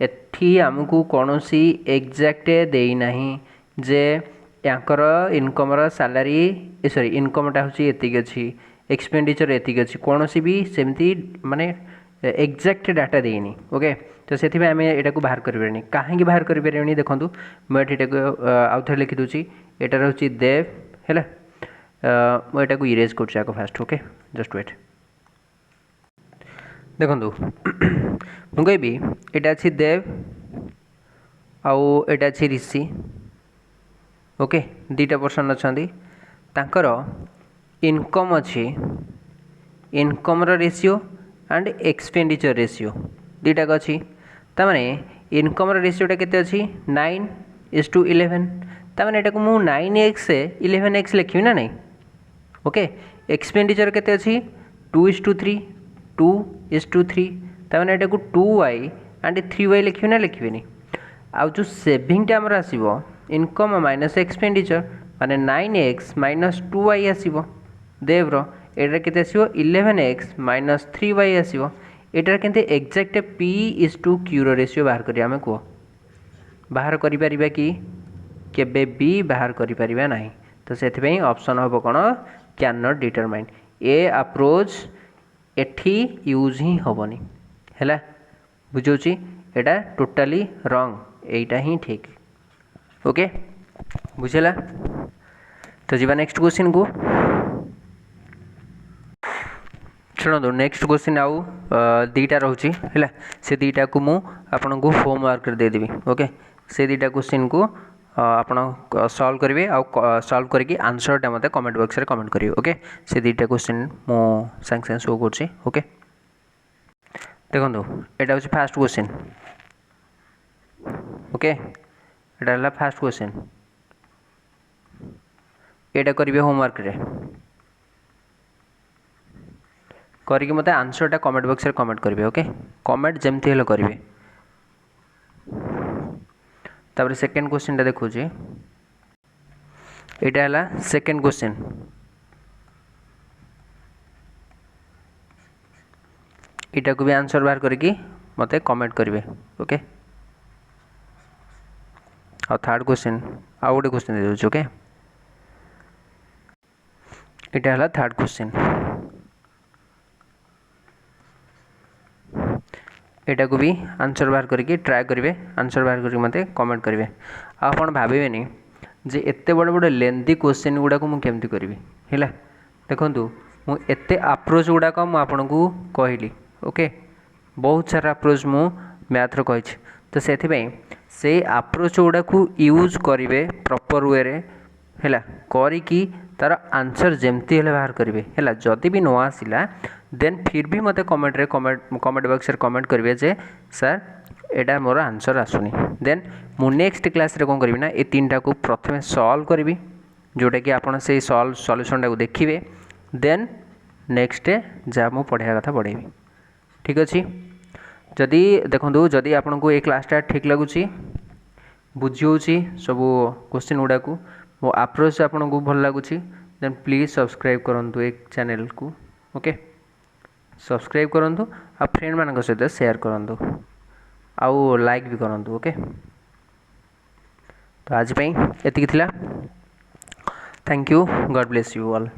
एठी हमकु कोनोसी एग्जैक्ट देई नाही जे याकर इनकम रो सैलरी सॉरी इनकम टा होची एतिक अछि एक्सपेंडिचर एतिक अछि कोनोसी भी सेमती माने एग्जैक्ट डाटा देइनी ओके तो सेथि में हमें एटा को बाहर करिवेनी काहे कि बाहर करिवेनी देखंतु मैं एटा को आउथर लिखि दोची एटा रहउची देव हैला मैं एटा को इरेज करछि आको फास्ट ओके जस्ट वेट देखंतु मु कहबी एटा अछि देव आउ एटा अछि ऋषि ओके दुटा पर्सन अछंदी तांकर इनकम अछि इनकम रो रेशियो एंड एक्सपेंडिचर रेशियो दुटा अछि ता माने इनकम रो रेशियोटा केते अछि 9:11 ता माने एटा को मु 9x से 11x लिखिबी ना नहीं ओके एक्सपेंडिचर केते अछि 2:3 2:3 ता माने एटा को 2y एंड 3y लिखिबी ना लिखिबेनी आ जो सेविंग टा हमर आसीबो इनकम माइनस एक्सपेंडिचर माने 9x माइनस 2y आसीबो देव रो एटा केते आसीबो 11x माइनस 3y आसीबो एटा केते एग्जैक्ट P/Q रो रेशियो बाहर करिया हमें को बाहर करि परिबा कि केबे भी बाहर करि परिबा नाही तो सेथि पई ऑप्शन होबो कोन कैन नॉट डिटरमाइन ए अप्रोच एठी यूज ही होबनी हैला बुझौची एटा टोटली रॉन्ग एटा ही ठीक ओके बुझला तो जीवा नेक्स्ट क्वेश्चन को शुणु नेक्स्ट क्वेश्चन आउ दीटा रोची है से दीटा को मु आपन को होमवर्क दे देबी ओके से दीटा क्वेश्चन को आपन सॉल्व करेंगे आउ सॉल्व करके आंसरटा मते कमेंट बॉक्स रे कमेंट करिवे ओके से दीटा क्वेश्चन मु संग संग शो करछि ओके देखंतु एटा होछि फर्स्ट क्वेश्चन ओके एटा हला फर्स्ट क्वेश्चन एटा करिवे होमवर्क रे करके मते आंसरटा कमेंट बॉक्स रे कमेंट करिवे ओके कमेंट जेमती हेलो करिवे तापर सेकंड क्वेश्चन टा देखो जी एटा हला सेकंड क्वेश्चन एटा को भी आंसर बाहर करके मते कमेंट करिवे ओके और थर्ड क्वेश्चन आ गोटे क्वेश्चन दे दोछ ओके एटा हला थर्ड क्वेश्चन एटा को भी आंसर बाहर करके ट्राई करेंगे आंसर बाहर करके मते कमेंट करेंगे आपन भाबेनी जे एते बड़ बड़ लेंथी क्वेश्चन गुडा को मु केमती करबी हैला देखंतु मु एते अप्रोच गुडा को मु आपन को कहली ओके बहुत सारा अप्रोच मु मैथ रो कहि तो सेथि पई से अप्रोच गुडा को यूज करेंगे प्रॉपर वे रे हैला करी की तार आंसर जेमती हेले बाहर करेंगे हैला जदी भी नो आसिला देन फिर भी मते कमेंट रे कमेंट बॉक्स रे कमेंट करिवे जे सर एटा मोर आंसर आसुनी देन मु नेक्स्ट क्लास रे कोन करबी ना ए तीनटा को प्रथमे सॉल्व करबी जोटा कि आपण से सॉल्व सॉल्यूशन टा को देखिबे देन नेक्स्ट जा मु पढ़िया कथा पढ़ेबी ठीक अछि जदी देखंतु जदी आपण को ए क्लास टा ठीक लागुची बुझी होची सब क्वेश्चन गुडा को मो अप्रोच आपण को भल लागुची देन प्लीज सब्सक्राइब करंतु एक चैनल को ओके सब्सक्राइब करंतु आ फ्रेंड मान सहित शेयर करंतु आउ लाइक भी करंतु ओके तो आज पई एतिक थिला thank you God bless you all.